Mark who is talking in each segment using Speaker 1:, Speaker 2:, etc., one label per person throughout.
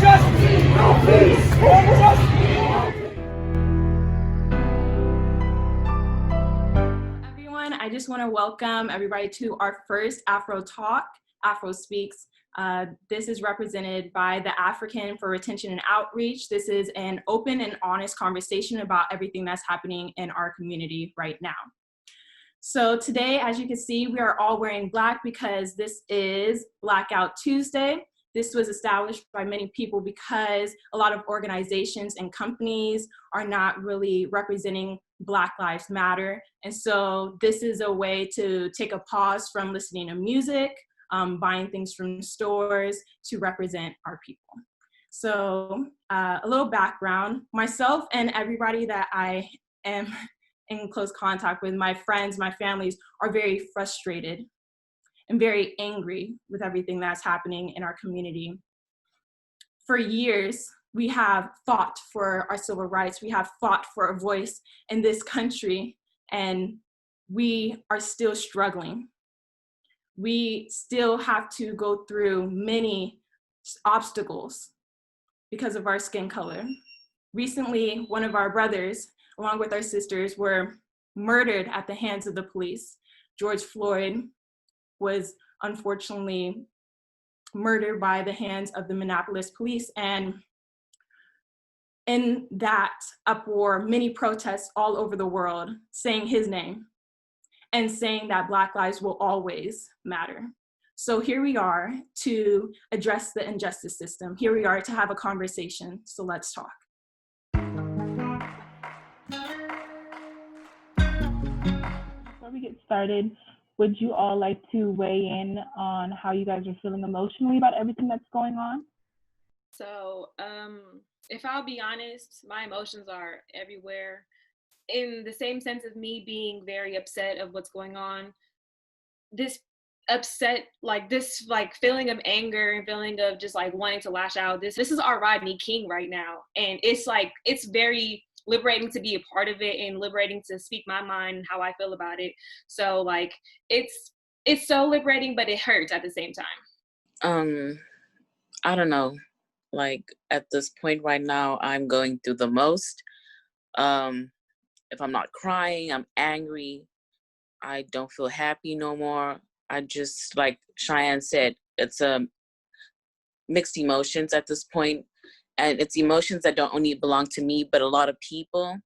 Speaker 1: justice, no peace,
Speaker 2: Everyone, I just want to welcome everybody to our first Afro Talk, AFRO Speaks. This is represented by the African for Retention and Outreach. This is an open and honest conversation about everything that's happening in our community right now. So today, as you can see, we are all wearing black because this is Blackout Tuesday. This was established by many people because a lot of organizations and companies are not really representing Black Lives Matter. And so this is a way to take a pause from listening to music, buying things from stores to represent our people. So a little background, myself and everybody that I am in close contact with, my friends, my families, are very frustrated and very angry with everything that's happening in our community. For years, we have fought for our civil rights. We have fought for a voice in this country, and we are still struggling. We still have to go through many obstacles because of our skin color. Recently, one of our brothers, along with our sisters, were murdered at the hands of the police. George Floyd was unfortunately murdered by the hands of the Minneapolis police. And in that uproar, many protests all over the world saying his name and saying that Black lives will always matter. So here we are to address the injustice system. Here we are to have a conversation. So let's talk.
Speaker 3: Before we get started, would you all like to weigh in on how you guys are feeling emotionally about everything that's going on?
Speaker 4: So, if I'll be honest, my emotions are everywhere. In the same sense of me being very upset of what's going on, this feeling of anger and feeling of just like wanting to lash out. This is our Rodney King right now, and it's very liberating to be a part of it and liberating to speak my mind and how I feel about it. So like it's so liberating, but it hurts at the same time.
Speaker 5: I don't know. Like at this point right now, I'm going through the most. If I'm not crying, I'm angry. I don't feel happy no more. I just, like Cheyenne said, it's mixed emotions at this point. And it's emotions that don't only belong to me, but a lot of people.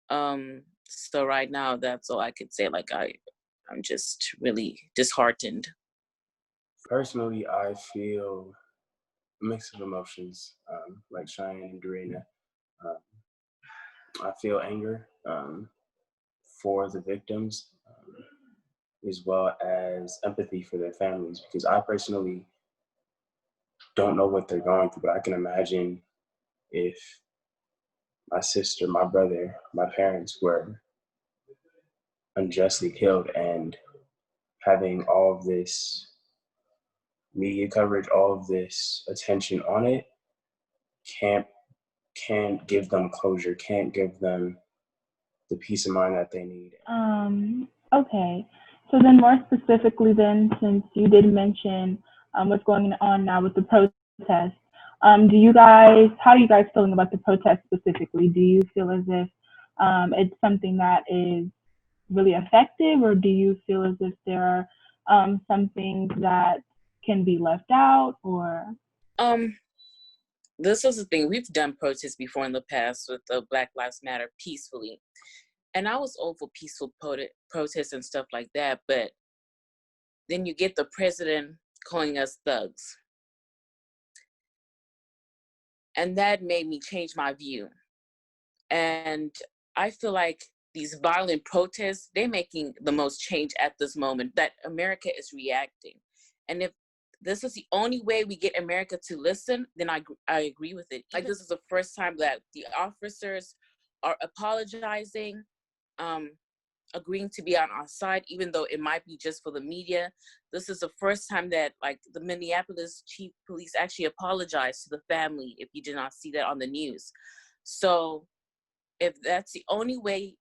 Speaker 5: So right now, that's all I could say. Like I'm just really disheartened.
Speaker 6: Personally, I feel a mix of emotions, like Cheyenne and Dorena. I feel anger for the victims, as well as empathy for their families, because I personally don't know what they're going through, but I can imagine if my sister, my brother, my parents were unjustly killed, and having all of this media coverage, all of this attention on it, can't give them closure, can't give them the peace of mind that they need.
Speaker 3: Okay. So then more specifically then, since you did mention what's going on now with the protest, how are you guys feeling about the protest specifically? Do you feel as if it's something that is really effective, or do you feel as if there are some things that can be left out, or?
Speaker 5: This is the thing. We've done protests before in the past with the Black Lives Matter peacefully. And I was all for peaceful protests and stuff like that. But then you get the president calling us thugs. And that made me change my view. And I feel like these violent protests, they're making the most change at this moment, that America is reacting. And if this is the only way we get America to listen, then I agree with it. Like, this is the first time that the officers are apologizing, agreeing to be on our side, even though it might be just for the media. This is the first time that, like, the Minneapolis chief police actually apologized to the family, if you did not see that on the news. So if that's the only way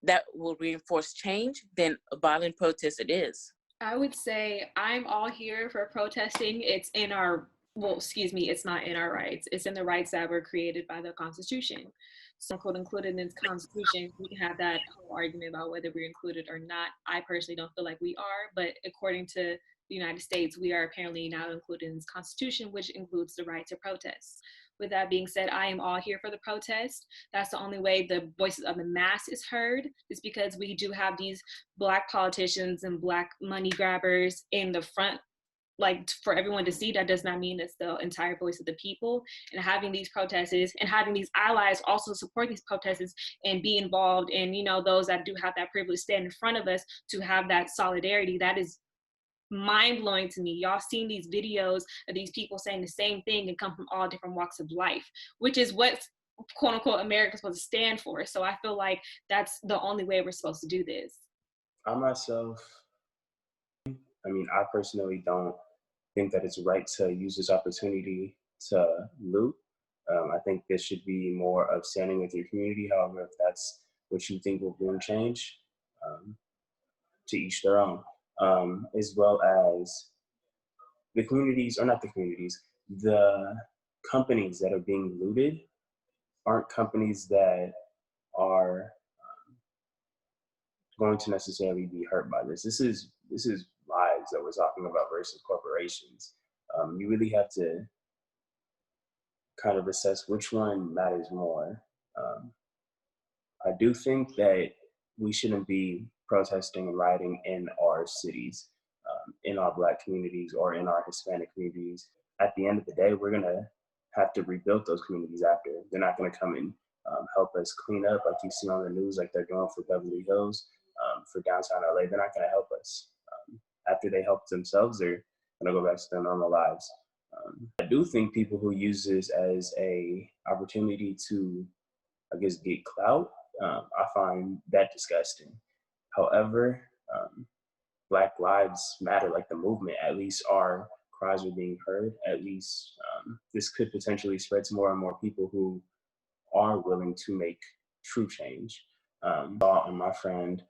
Speaker 5: that will reinforce change, then a violent protest it is.
Speaker 4: I would say I'm all here for protesting. It's in our well, excuse me, it's not in our rights. It's in the rights that were created by the Constitution. So, quote, included in the Constitution, we can have that whole argument about whether we're included or not. I personally don't feel like we are, but according to the United States, we are apparently now included in this Constitution, which includes the right to protest. With that being said, I am all here for the protest. That's the only way the voices of the mass is heard, is because we do have these Black politicians and Black money grabbers in the front, like for everyone to see. That does not mean it's the entire voice of the people. And having these protests and having these allies also support these protests and be involved, and, you know, those that do have that privilege stand in front of us to have that solidarity, that is mind-blowing to me. Y'all seen these videos of these people saying the same thing and come from all different walks of life, which is what, quote unquote, America's supposed to stand for. So I feel like that's the only way we're supposed to do this.
Speaker 6: I personally don't think that it's right to use this opportunity to loot. I think this should be more of standing with your community. However, if that's what you think will bring change, to each their own. As well as the communities, or not the communities, the companies that are being looted aren't companies that are going to necessarily be hurt by this. This is lives that we're talking about versus corporations. You really have to kind of assess which one matters more. I do think that we shouldn't be protesting and rioting in our cities, in our Black communities or in our Hispanic communities. At the end of the day, we're gonna have to rebuild those communities after. They're not gonna come and help us clean up like you see on the news, like they're doing for Beverly Hills, for downtown LA. They're not gonna help us. After they help themselves, they're gonna go back to their normal lives. I do think people who use this as a opportunity to, I guess, get clout, I find that disgusting. However, Black Lives Matter, like the movement, at least our cries are being heard. At least this could potentially spread to more and more people who are willing to make true change. On my friend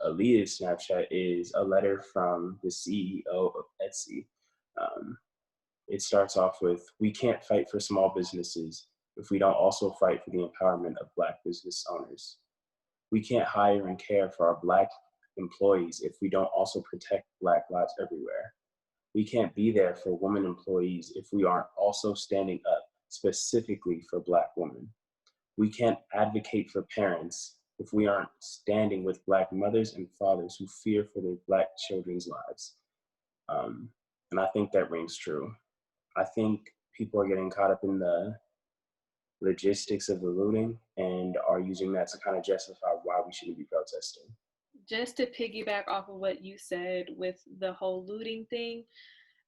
Speaker 6: Aaliyah's Snapchat is a letter from the CEO of Etsy. It starts off with, "We can't fight for small businesses if we don't also fight for the empowerment of Black business owners. We can't hire and care for our Black employees if we don't also protect Black lives everywhere. We can't be there for women employees if we aren't also standing up specifically for Black women. We can't advocate for parents if we aren't standing with Black mothers and fathers who fear for their Black children's lives." And I think that rings true. I think people are getting caught up in the logistics of the looting and are using that to kind of justify why we shouldn't be protesting.
Speaker 4: Just to piggyback off of what you said with the whole looting thing,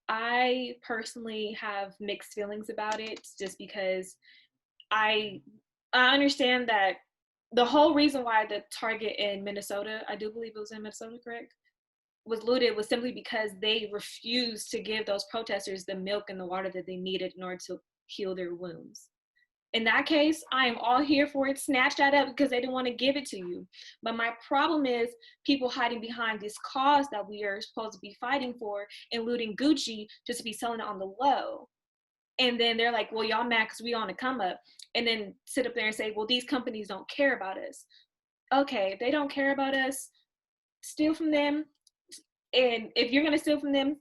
Speaker 4: I personally have mixed feelings about it, just because I understand that the whole reason why the Target in Minnesota, I do believe it was in Minnesota, correct, was looted was simply because they refused to give those protesters the milk and the water that they needed in order to heal their wounds. In that case, I am all here for it. Snatch that up because they didn't want to give it to you. But my problem is people hiding behind this cause that we are supposed to be fighting for and looting Gucci just to be selling it on the low. And then they're like, well, y'all mad because we on a come up. And then sit up there and say, well, these companies don't care about us. Okay, if they don't care about us, steal from them. And if you're going to steal from them,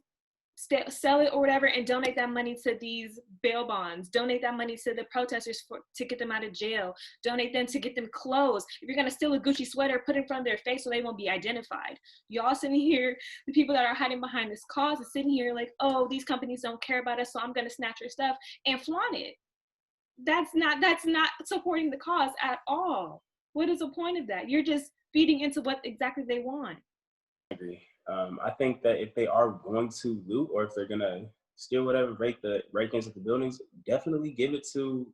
Speaker 4: sell it or whatever, and donate that money to these bail bonds. Donate that money to the protesters to get them out of jail. Donate them to get them clothes. If you're going to steal a Gucci sweater, put it in front of their face so they won't be identified. Y'all sitting here, the people that are hiding behind this cause are sitting here like, oh, these companies don't care about us, so I'm going to snatch your stuff and flaunt it. That's not supporting the cause at all. What is the point of that? You're just feeding into what exactly they want.
Speaker 6: I agree. I think that if they are going to loot, or if they're gonna steal whatever, break into the buildings, definitely give it to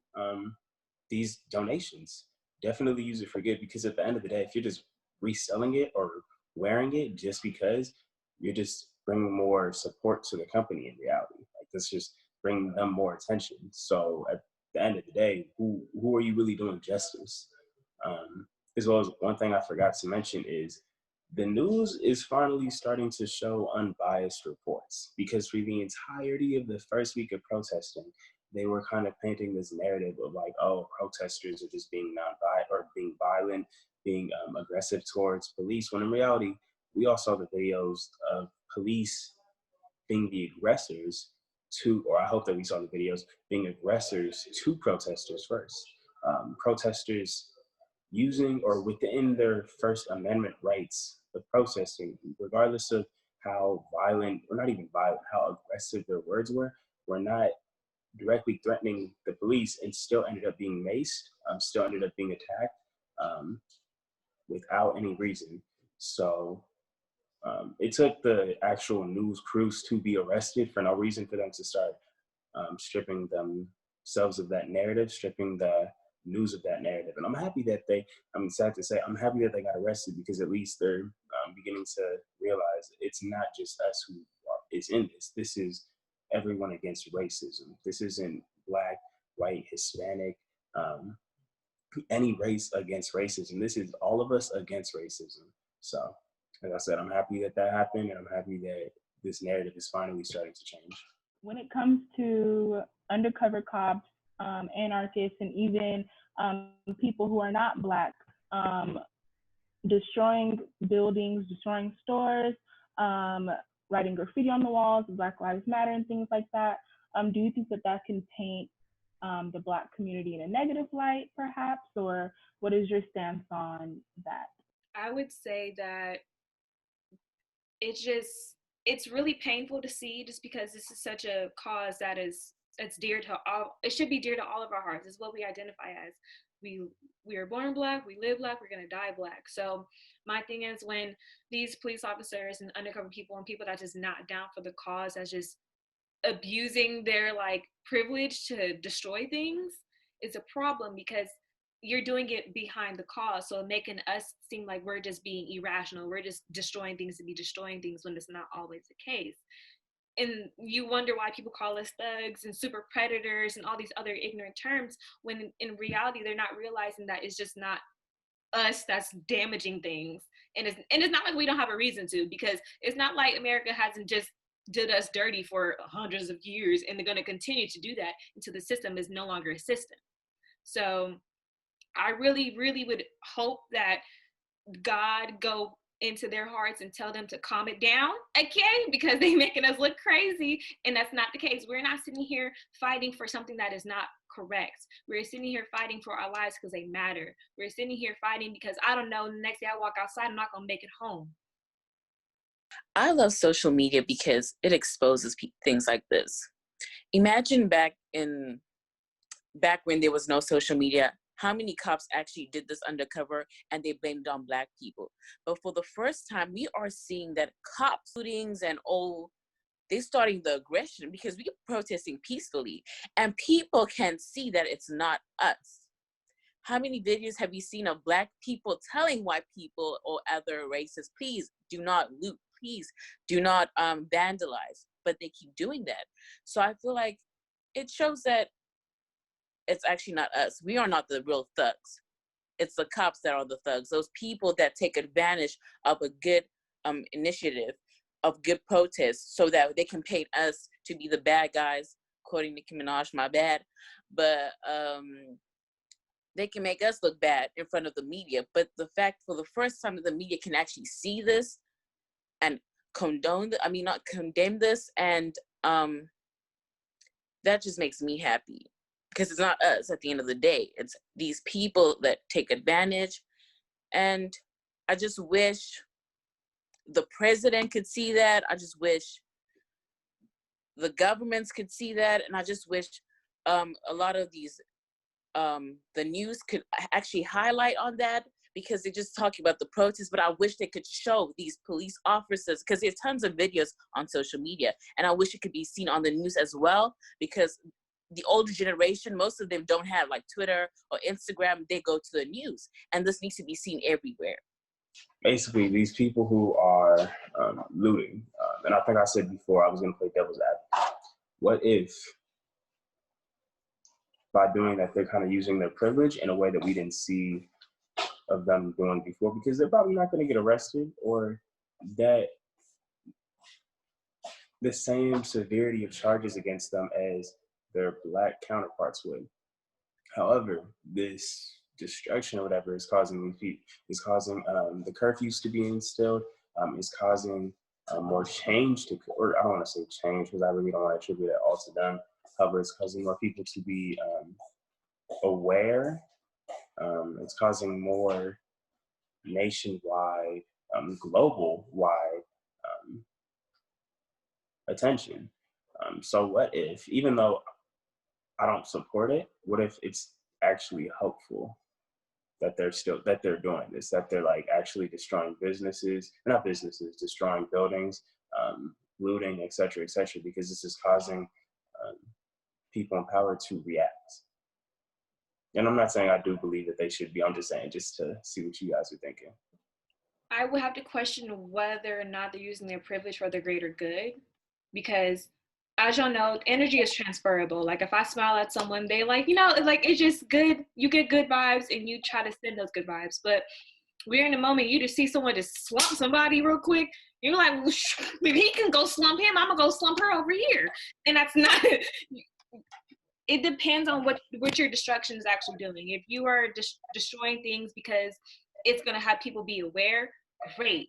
Speaker 6: these donations. Definitely use it for good, because at the end of the day, if you're just reselling it or wearing it just because, you're just bringing more support to the company in reality. Like, that's just bringing them more attention. So at the end of the day, who are you really doing justice? As well as one thing I forgot to mention is the news is finally starting to show unbiased reports, because for the entirety of the first week of protesting, they were kind of painting this narrative of like, oh, protesters are just being being violent, being aggressive towards police, when in reality, we all saw the videos of police being the aggressors to, or I hope that we saw the videos, being aggressors to protesters first. Protesters using or within their First Amendment rights of protesting, regardless of how violent, or not even violent, how aggressive their words were not directly threatening the police, and still ended up being maced, still ended up being attacked without any reason. So it took the actual news crews to be arrested for no reason for them to start stripping themselves of that narrative, stripping the news of that narrative. And I'm happy that I'm sad to say, I'm happy that they got arrested, because at least they're beginning to realize it's not just us who is in this. This is everyone against racism. This isn't Black, white, Hispanic, any race against racism. This is all of us against racism. So, as I said, I'm happy that that happened, and I'm happy that this narrative is finally starting to change.
Speaker 3: When it comes to undercover cops, anarchists, and even people who are not Black, destroying buildings, destroying stores, writing graffiti on the walls, Black Lives Matter, and things like that, do you think that that can paint the Black community in a negative light, perhaps? Or what is your stance on that?
Speaker 4: I would say that it's really painful to see, just because this is such a cause it's dear to all. It should be dear to all of our hearts. It's what we identify as. We are born Black, we live Black, we're gonna die Black. So my thing is, when these police officers and undercover people and people that just not down for the cause, that's just abusing their like privilege to destroy things, is a problem, because you're doing it behind the cause, so making us seem like we're just being irrational, we're just destroying things to be destroying things, when it's not always the case. And you wonder why people call us thugs and super predators and all these other ignorant terms, when in reality they're not realizing that it's just not us that's damaging things. And it's not like we don't have a reason to, because it's not like America hasn't just did us dirty for hundreds of years, and they're going to continue to do that until the system is no longer a system. So I really, really would hope that God go into their hearts and tell them to calm it down, okay? Because they're making us look crazy, and that's not the case. We're not sitting here fighting for something that is not correct. We're sitting here fighting for our lives because they matter. We're sitting here fighting because, I don't know, the next day I walk outside, I'm not gonna make it home.
Speaker 5: I love social media because it exposes things like this. Imagine back when there was no social media, how many cops actually did this undercover and they blamed it on Black people. But for the first time, we are seeing that cops, shootings and they're starting the aggression, because we're protesting peacefully and people can see that it's not us. How many videos have you seen of Black people telling white people or other races, please do not loot, please do not vandalize, but they keep doing that. So I feel like it shows that it's actually not us. We are not the real thugs. It's the cops that are the thugs. Those people that take advantage of a good initiative, of good protests, so that they can paint us to be the bad guys, quoting Nicki Minaj, my bad. But they can make us look bad in front of the media. But the fact, for the first time, the media can actually see this and not condemn this, and that just makes me happy. Because it's not us at the end of the day. It's these people that take advantage. And I just wish the president could see that. I just wish the governments could see that. And I just wish a lot of these, the news could actually highlight on that, because they're just talking about the protests, but I wish they could show these police officers, because there's tons of videos on social media. And I wish it could be seen on the news as well, because the older generation, most of them don't have like Twitter or Instagram. They go to the news, and this needs to be seen everywhere.
Speaker 6: Basically, these people who are looting, and I think I said before I was going to play devil's advocate. What if by doing that, they're kind of using their privilege in a way that we didn't see of them doing before, because they're probably not going to get arrested or that the same severity of charges against them as their Black counterparts would. However, this destruction or whatever is causing the curfews to be instilled, is causing more change to, or I don't want to say change because I really don't want to attribute it all to them. However, it's causing more people to be aware. It's causing more nationwide, global-wide attention. So what if, even though I don't support it, what if it's actually helpful that they're doing this, that they're like actually destroying destroying buildings, looting, et cetera, because this is causing people in power to react. And I'm not saying I do believe that they should be, I'm just saying just to see what you guys are thinking.
Speaker 4: I would have to question whether or not they're using their privilege for the greater good, because as y'all know, energy is transferable. Like if I smile at someone, they like, like it's just good. You get good vibes and you try to send those good vibes. But we're in a moment, you just see someone just slump somebody real quick. You're like, well, if he can go slump him, I'm gonna go slump her over here. And that's not, it depends on what your destruction is actually doing. If you are destroying things because it's gonna have people be aware, great.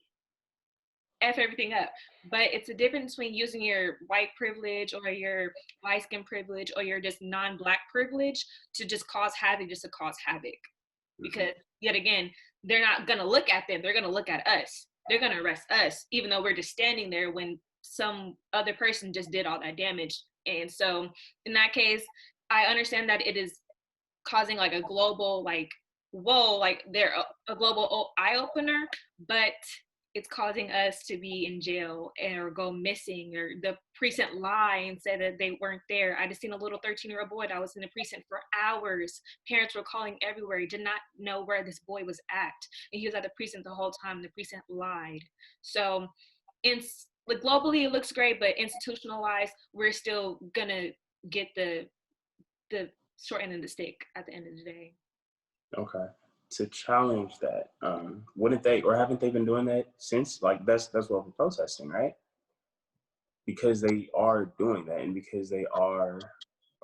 Speaker 4: F everything up. But it's a difference between using your white privilege or your light skin privilege or your just non-Black privilege to just cause havoc, just to cause havoc. Because yet again, they're not gonna look at them, they're gonna look at us. They're gonna arrest us, even though we're just standing there when some other person just did all that damage. And so in that case, I understand that it is causing like a global, like, whoa, like they're a global eye-opener, but it's causing us to be in jail or go missing, or the precinct lie and say that they weren't there. I just seen a little 13-year-old boy that was in the precinct for hours. Parents were calling everywhere. He did not know where this boy was at. And he was at the precinct the whole time. The precinct lied. So like globally, it looks great, but institutionalized, we're still gonna get the short end of the stick at the end of the day.
Speaker 6: Okay. To challenge that, wouldn't they, or haven't they been doing that since? Like that's what we're protesting, right? Because they are doing that, and because they are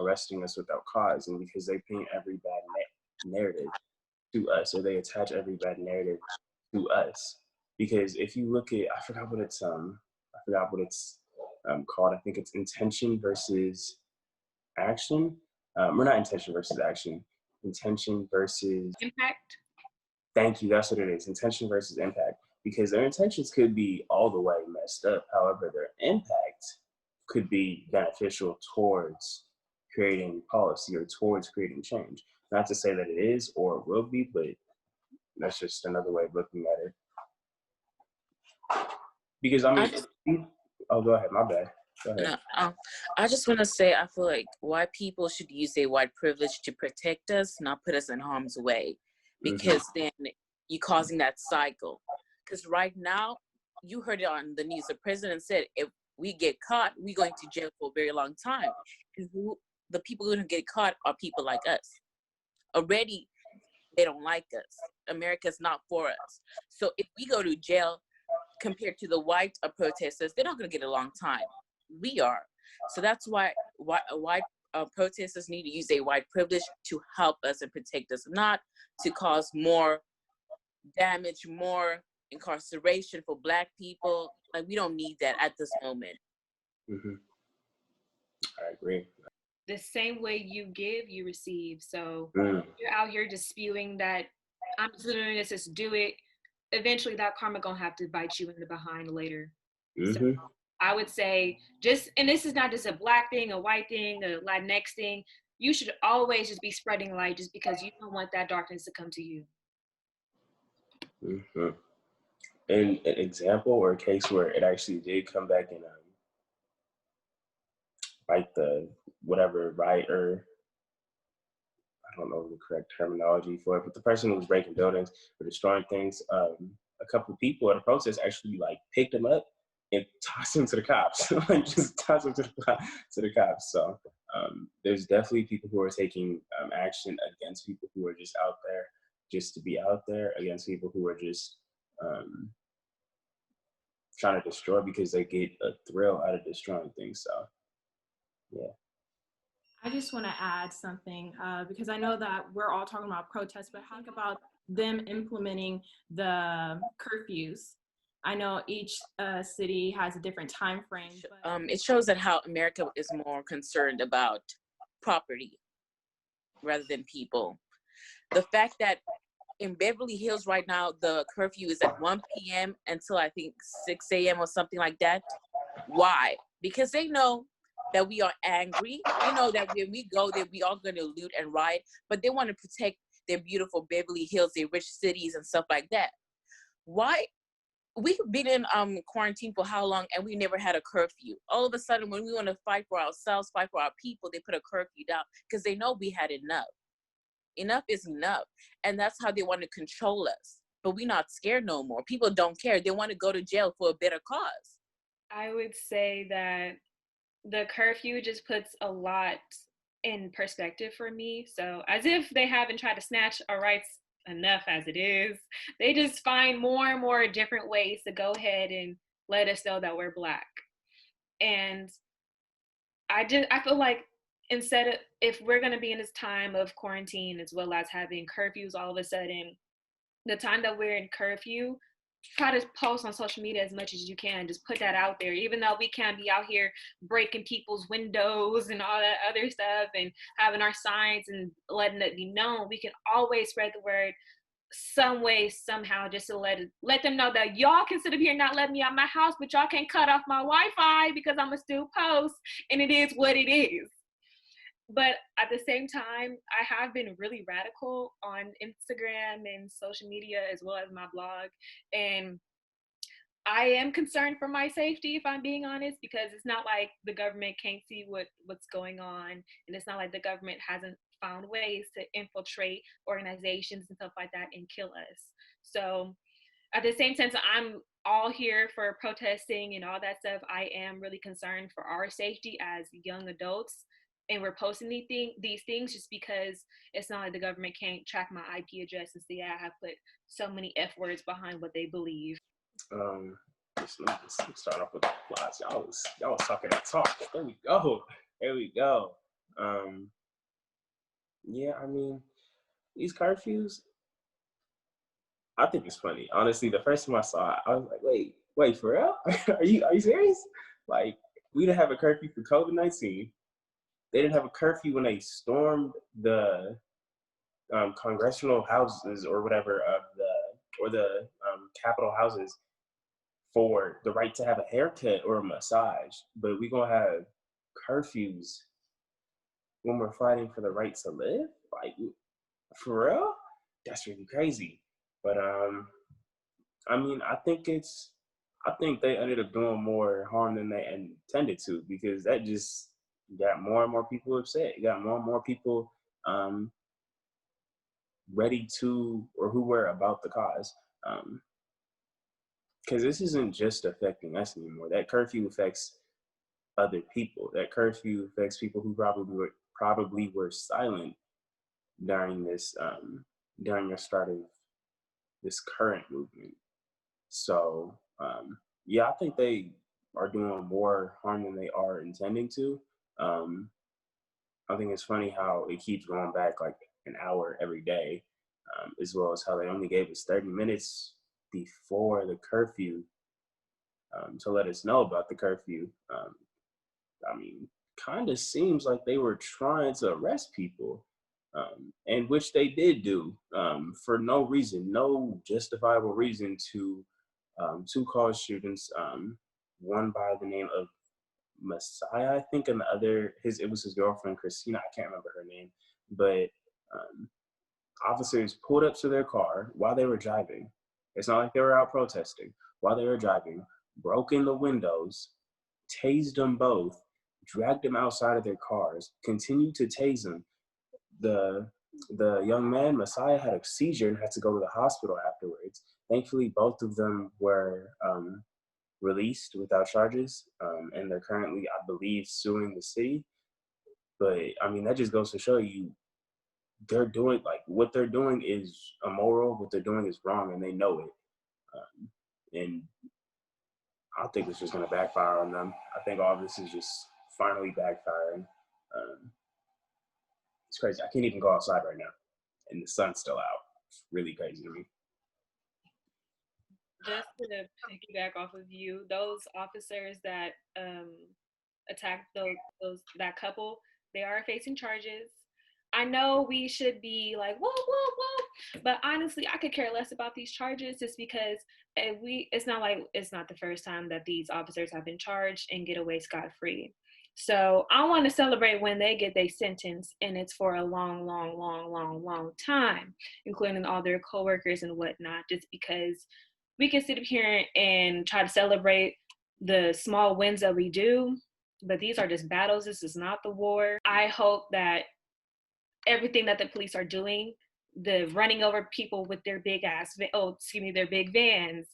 Speaker 6: arresting us without cause, and because they paint every bad narrative to us, or they attach every bad narrative to us. Because if you look at, I forgot what it's called. I think it's intention versus action. Or not intention versus action. Intention versus
Speaker 4: Impact.
Speaker 6: Thank you. That's what it is. Intention versus impact. Because their intentions could be all the way messed up. However, their impact could be beneficial towards creating policy or towards creating change. Not to say that it is or will be, but that's just another way of looking at it. Because I mean, oh, go ahead. My bad. Go ahead.
Speaker 5: No, I just want to say I feel like white people should use their white privilege to protect us, not put us in harm's way, because then you're causing that cycle. Because right now, you heard it on the news, the president said if we get caught, we're going to jail for a very long time. And the people who don't get caught are people like us. Already, they don't like us. America's not for us. So if we go to jail, compared to the white protesters, they're not going to get a long time. We are. So that's why white protesters need to use their white privilege to help us and protect us, not to cause more damage, more incarceration for Black people. Like, we don't need that at this moment.
Speaker 6: I agree.
Speaker 4: The same way you give, you receive. So you're out here just spewing that I'm just doing this, just do it. Eventually that karma gonna have to bite you in the behind later. So I would say and this is not just a Black thing, a white thing, a Latinx thing. You should always just be spreading light just because you don't want that darkness to come to you.
Speaker 6: An example or a case where it actually did come back in like the whatever right, or I don't know the correct terminology for it, but the person who was breaking buildings or destroying things, a couple of people at a protest actually like picked him up and tossed him to the cops. Like just tossed him to the cops. So there's definitely people who are taking action against people who are just out there just to be out there against people who are just trying to destroy because they get a thrill out of destroying things. So, yeah.
Speaker 2: I just want to add something because I know that we're all talking about protests, but think about them implementing the curfews. I know each city has a different time frame. But
Speaker 5: it shows that how America is more concerned about property rather than people. The fact that in Beverly Hills right now, the curfew is at 1 p.m. until I think 6 a.m. or something like that. Why? Because they know that we are angry. They know that when we go there, we are going to loot and riot, but they want to protect their beautiful Beverly Hills, their rich cities and stuff like that. Why? We've been in quarantine for how long and we never had a curfew. All of a sudden, when we want to fight for ourselves, fight for our people, they put a curfew down because they know we had enough. Enough is enough. And that's how they want to control us. But we're not scared no more. People don't care. They want to go to jail for a better cause.
Speaker 4: I would say that the curfew just puts a lot in perspective for me. So as if they haven't tried to snatch our rights enough as it is, they just find more and more different ways to go ahead and let us know that we're Black. And I feel like instead of, if we're going to be in this time of quarantine as well as having curfews all of a sudden, the time that we're in curfew, try to post on social media as much as you can. Just put that out there, even though we can't be out here breaking people's windows and all that other stuff and having our signs and letting it be known. We can always spread the word some way, somehow, just to let them know that y'all can sit up here and not let me out my house, but y'all can't cut off my Wi-Fi because I'm gonna still post, and it is what it is. But at the same time, I have been really radical on Instagram and social media as well as my blog. And I am concerned for my safety, if I'm being honest, because it's not like the government can't see what's going on. And it's not like the government hasn't found ways to infiltrate organizations and stuff like that and kill us. So at the same sense, I'm all here for protesting and all that stuff. I am really concerned for our safety as young adults. And we're posting these things just because it's not like the government can't track my IP address and see I have put so many F words behind what they believe.
Speaker 6: Let's start off with the applause. Y'all was talking that talk. There we go. There we go. Yeah, I mean, these curfews, I think it's funny. Honestly, the first time I saw it, I was like, wait, for real? Are you serious? Like, we didn't have a curfew for COVID-19. They didn't have a curfew when they stormed the congressional houses or whatever of the Capitol houses for the right to have a haircut or a massage. But we gonna have curfews when we're fighting for the right to live? Like, for real? That's really crazy. But I mean, I think they ended up doing more harm than they intended to, because that just got more and more people upset. It got more and more people ready to, or who were about the cause. Because this isn't just affecting us anymore. That curfew affects other people. That curfew affects people who probably were silent during this during the start of this current movement. So yeah, I think they are doing more harm than they are intending to. I think it's funny how it keeps going back like an hour every day, as well as how they only gave us 30 minutes before the curfew to let us know about the curfew. I mean, kind of seems like they were trying to arrest people, and which they did do for no reason, no justifiable reason to two college students, one by the name of Messiah, I think, and the other, it was his girlfriend, Christina, I can't remember her name, but officers pulled up to their car while they were driving. It's not like they were out protesting. While they were driving, broke in the windows, tased them both, dragged them outside of their cars, continued to tase them. The young man, Messiah, had a seizure and had to go to the hospital afterwards. Thankfully, both of them were released without charges, and they're currently, I believe, suing the city. But I mean, that just goes to show you they're doing, like, what they're doing is immoral, what they're doing is wrong, and they know it. And I think it's just going to backfire on them. I think all this is just finally backfiring. It's crazy. I can't even go outside right now, and the sun's still out. It's really crazy to me.
Speaker 4: Just to piggyback off of you, those officers that attacked that couple, they are facing charges. I know we should be like, whoa, whoa, whoa, but honestly, I could care less about these charges just because it's not the first time that these officers have been charged and get away scot-free. So I want to celebrate when they get their sentence, and it's for a long, long, long, long, long time, including all their coworkers and whatnot, just because we can sit up here and try to celebrate the small wins that we do, but these are just battles. This is not the war. I hope that everything that the police are doing, the running over people with their big big vans,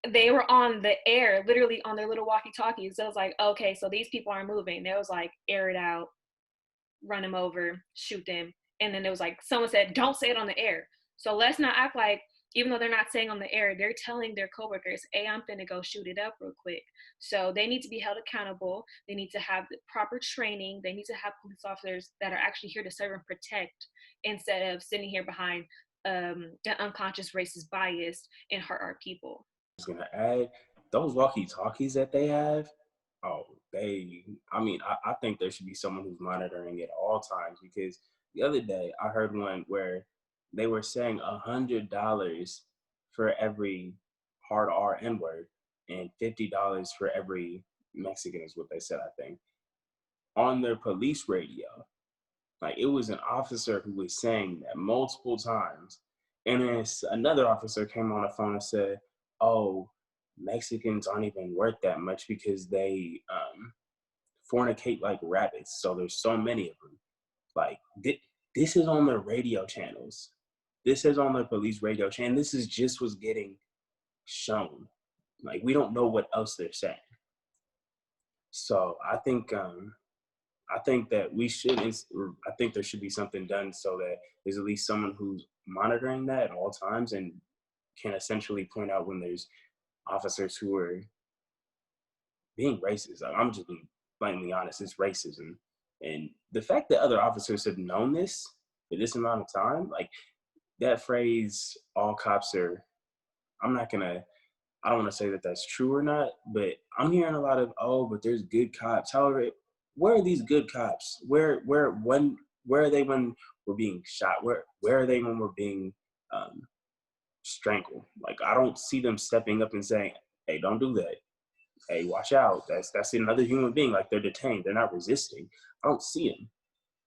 Speaker 4: they were on the air, literally on their little walkie-talkies. So it was like, okay, so these people aren't moving. They was like, air it out, run them over, shoot them. And then there was like, someone said, don't say it on the air. So let's not act like, even though they're not saying on the air, they're telling their coworkers, hey, I'm finna go shoot it up real quick. So they need to be held accountable. They need to have the proper training. They need to have police officers that are actually here to serve and protect, instead of sitting here behind an unconscious racist bias and hurt our people.
Speaker 6: I was gonna add, those walkie-talkies that they have, I think there should be someone who's monitoring at all times, because the other day I heard one where they were saying $100 for every hard R N-word and $50 for every Mexican is what they said, I think, on their police radio. Like, it was an officer who was saying that multiple times. And then another officer came on the phone and said, oh, Mexicans aren't even worth that much because they fornicate like rabbits. So there's so many of them. Like, this is on their radio channels. This is on their police radio channel. This is just what's getting shown. Like, we don't know what else they're saying. So I think that I think there should be something done so that there's at least someone who's monitoring that at all times and can essentially point out when there's officers who are being racist. Like, I'm just being blatantly honest, it's racism. And the fact that other officers have known this for this amount of time, like, that phrase, all cops are, I don't want to say that that's true or not, but I'm hearing a lot of, oh, but there's good cops. However, where are these good cops? Where are they when we're being shot? Where are they when we're being strangled? Like, I don't see them stepping up and saying, hey, don't do that. Hey, watch out. That's another human being. Like, they're detained. They're not resisting. I don't see them.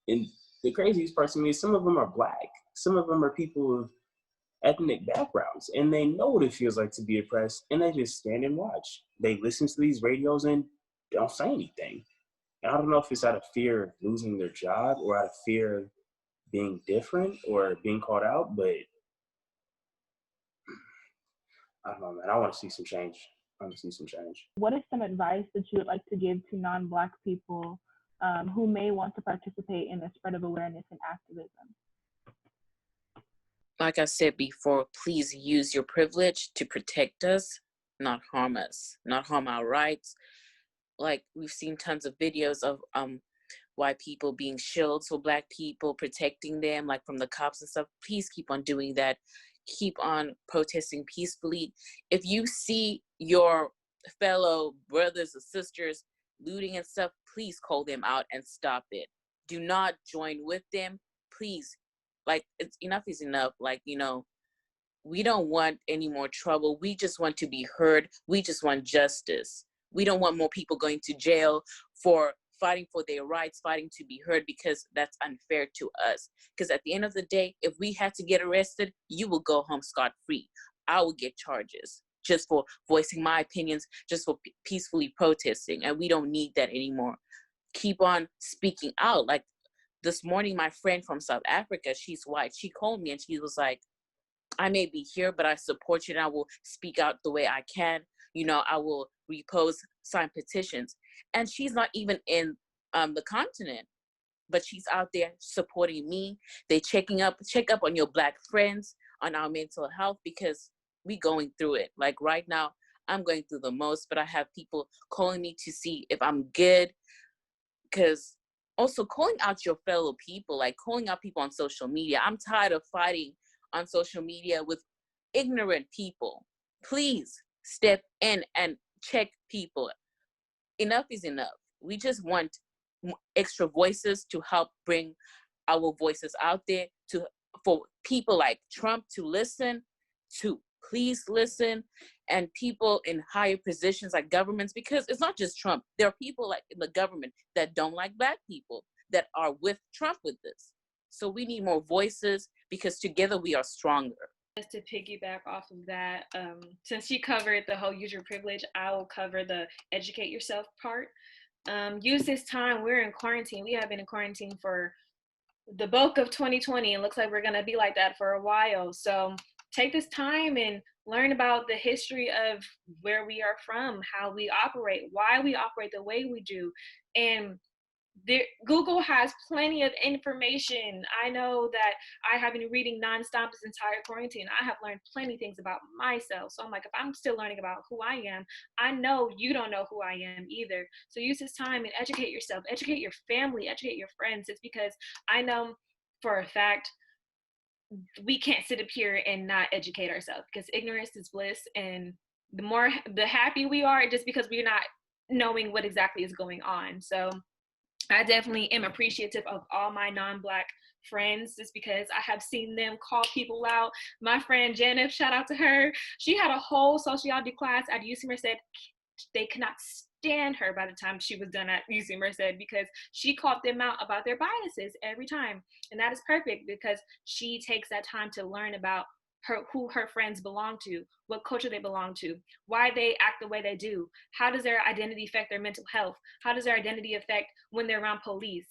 Speaker 6: And the craziest part to me is some of them are Black. Some of them are people of ethnic backgrounds, and they know what it feels like to be oppressed, and they just stand and watch. They listen to these radios and don't say anything. And I don't know if it's out of fear of losing their job or out of fear of being different or being called out, but I don't know, man. I want to see some change.
Speaker 3: What is some advice that you would like to give to non-Black people who may want to participate in the spread of awareness and activism?
Speaker 5: Like I said before, please use your privilege to protect us, not harm our rights. Like, we've seen tons of videos of white people being shields for Black people, protecting them, like from the cops and stuff. Please keep on doing that. Keep on protesting peacefully. If you see your fellow brothers or sisters looting and stuff, please call them out and stop it. Do not join with them, please. Like, enough is enough. Like, we don't want any more trouble. We just want to be heard. We just want justice. We don't want more people going to jail for fighting for their rights, fighting to be heard, because that's unfair to us. Because at the end of the day, if we had to get arrested, you will go home scot-free. I will get charges just for voicing my opinions, just for peacefully protesting. And we don't need that anymore. Keep on speaking out. Like, this morning, my friend from South Africa, she's white, she called me and she was like, I may be here, but I support you and I will speak out the way I can. I will repost, sign petitions. And she's not even in the continent. but she's out there supporting me. They check up on your Black friends, on our mental health, because we going through it. Like right now, I'm going through the most, but I have people calling me to see if I'm good. Because also calling out your fellow people, like calling out people on social media. I'm tired of fighting on social media with ignorant people. Please step in and check people. Enough is enough. We just want extra voices to help bring our voices out there, for people like Trump to listen, to please listen, and people in higher positions like governments, because it's not just Trump. There are people like in the government that don't like Black people that are with Trump with this. So we need more voices, because together we are stronger.
Speaker 4: Just to piggyback off of that, since you covered the whole use your privilege, I will cover the educate yourself part. Use this time. We're in quarantine. We have been in quarantine for the bulk of 2020. It looks like we're going to be like that for a while. So take this time and learn about the history of where we are from, how we operate, why we operate the way we do. And Google has plenty of information. I know that I have been reading nonstop this entire quarantine. I have learned plenty of things about myself. So I'm like, if I'm still learning about who I am, I know you don't know who I am either. So use this time and educate yourself, educate your family, educate your friends. It's because I know for a fact we can't sit up here and not educate ourselves, because ignorance is bliss. And the happy we are just because we're not knowing what exactly is going on. So I definitely am appreciative of all my non-Black friends, just because I have seen them call people out. My friend Janet, shout out to her. She had a whole sociology class at UC Merced. They could not stand her by the time she was done at UC Merced, because she called them out about their biases every time. And that is perfect, because she takes that time to learn about who her friends belong to, what culture they belong to, why they act the way they do, how does their identity affect their mental health, how does their identity affect when they're around police.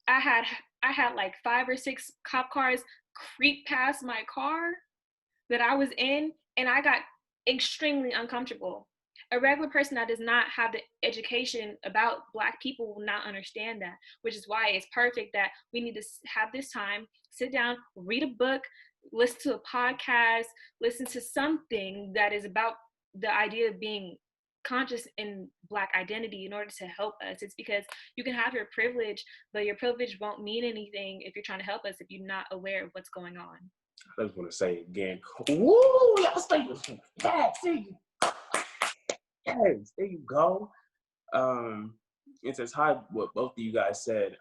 Speaker 4: I had like 5 or 6 cop cars creep past my car that I was in, and I got extremely uncomfortable. A regular person that does not have the education about Black people will not understand that, which is why it's perfect that we need to have this time, sit down, read a book, listen to a podcast, listen to something that is about the idea of being conscious in Black identity in order to help us. It's because you can have your privilege, but your privilege won't mean anything if you're trying to help us if you're not aware of what's going on.
Speaker 6: I just want to say again, woo, y'all stay with me. Yes, there you go. It's as high what both of you guys said.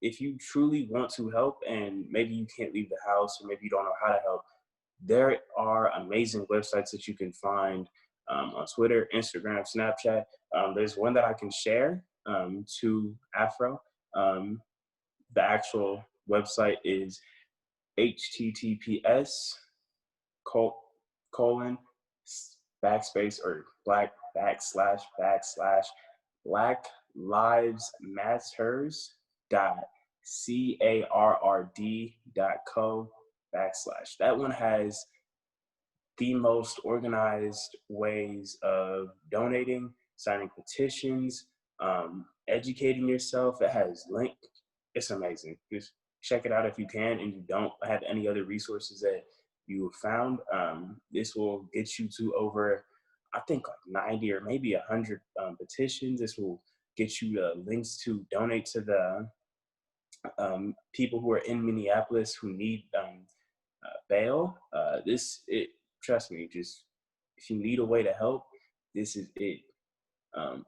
Speaker 6: If you truly want to help and maybe you can't leave the house or maybe you don't know how to help, there are amazing websites that you can find on Twitter, Instagram, Snapchat. There's one that I can share to Afro. The actual website is https:// or blacklivesmatters.carrd.co/. That one has the most organized ways of donating, signing petitions, educating yourself. It has link. It's amazing. Just check it out if you can, and you don't have any other resources that you have found. This will get you to over, I think, like 90 or maybe 100 petitions. This will get you links to donate to the people who are in Minneapolis who need bail. Trust me, just if you need a way to help, this is it.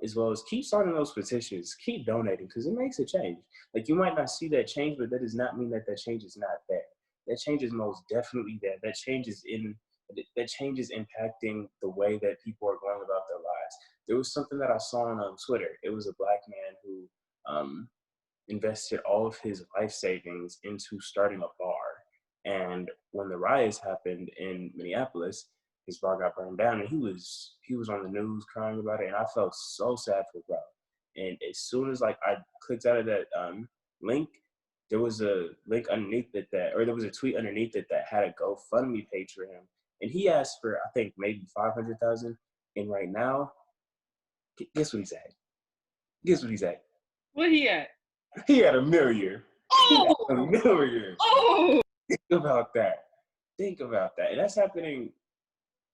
Speaker 6: As well as keep starting those petitions, keep donating, because it makes a change. Like, you might not see that change, but that does not mean that that change is not there. That change is most definitely there. That change is impacting the way that people are going about their lives. There was something that I saw on Twitter. It was a Black man who invested all of his life savings into starting a bar. And when the riots happened in Minneapolis, his bar got burned down, and he was on the news crying about it, and I felt so sad for bro. And as soon as I clicked out of that link, there was a link underneath or there was a tweet underneath it that had a GoFundMe page for him, and he asked for, I think, maybe 500,000. And right now, guess what he's at?
Speaker 4: Where he at?
Speaker 6: He had a million.
Speaker 4: Oh,
Speaker 6: A million.
Speaker 4: oh.
Speaker 6: Think about that. Think about that. And that's happening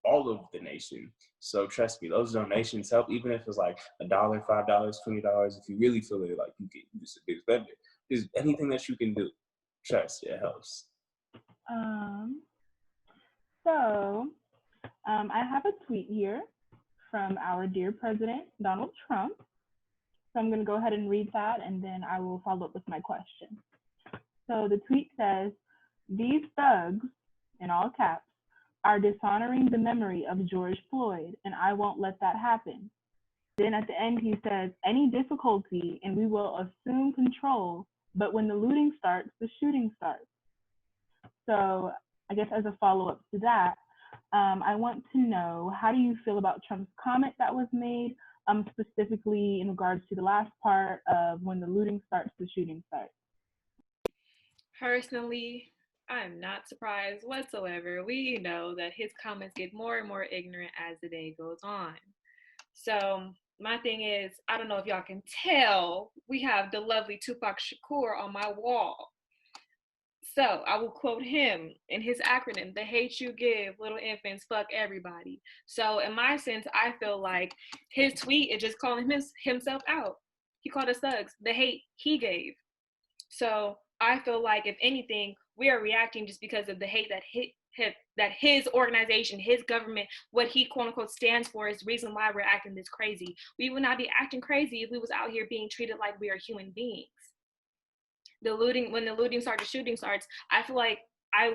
Speaker 6: all over the nation. So trust me, those donations help, even if it's like $1, $5, $20. If you really feel it, like you just a big spender. There's anything that you can do. Trust, it helps.
Speaker 3: I have a tweet here from our dear President, Donald Trump. So I'm going to go ahead and read that, and then I will follow up with my question. So the tweet says, "These thugs," in all caps, "are dishonoring the memory of George Floyd, and I won't let that happen." Then at the end, he says, "Any difficulty, and we will assume control, but when the looting starts, the shooting starts." So I guess as a follow-up to that, I want to know, how do you feel about Trump's comment that was made, specifically in regards to the last part of when the looting starts, the shooting starts?
Speaker 4: Personally, I'm not surprised whatsoever. We know that his comments get more and more ignorant as the day goes on. So my thing is, I don't know if y'all can tell, we have the lovely Tupac Shakur on my wall. So I will quote him in his acronym: "The hate you give little infants, fuck everybody." So in my sense, I feel like his tweet is just calling himself out. He called us thugs, the hate he gave. So I feel like, if anything, we are reacting just because of the hate that his organization, his government, what he quote unquote stands for, is the reason why we're acting this crazy. We would not be acting crazy if we was out here being treated like we are human beings. When the looting starts, the shooting starts, I feel like I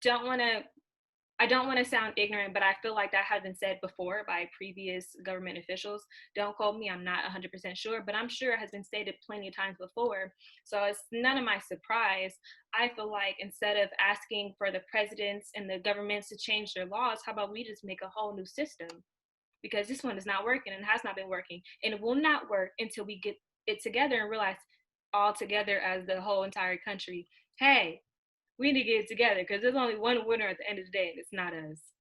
Speaker 4: don't want to sound ignorant, but I feel like that has been said before by previous government officials. Don't quote me, I'm not 100% sure, but I'm sure it has been stated plenty of times before. So it's none of my surprise. I feel like instead of asking for the presidents and the governments to change their laws, how about we just make a whole new system? Because this one is not working and has not been working. And it will not work until we get it together and realize all together as the whole entire country, hey, we need to get it together, because there's only one winner at the end of the day, and it's not us.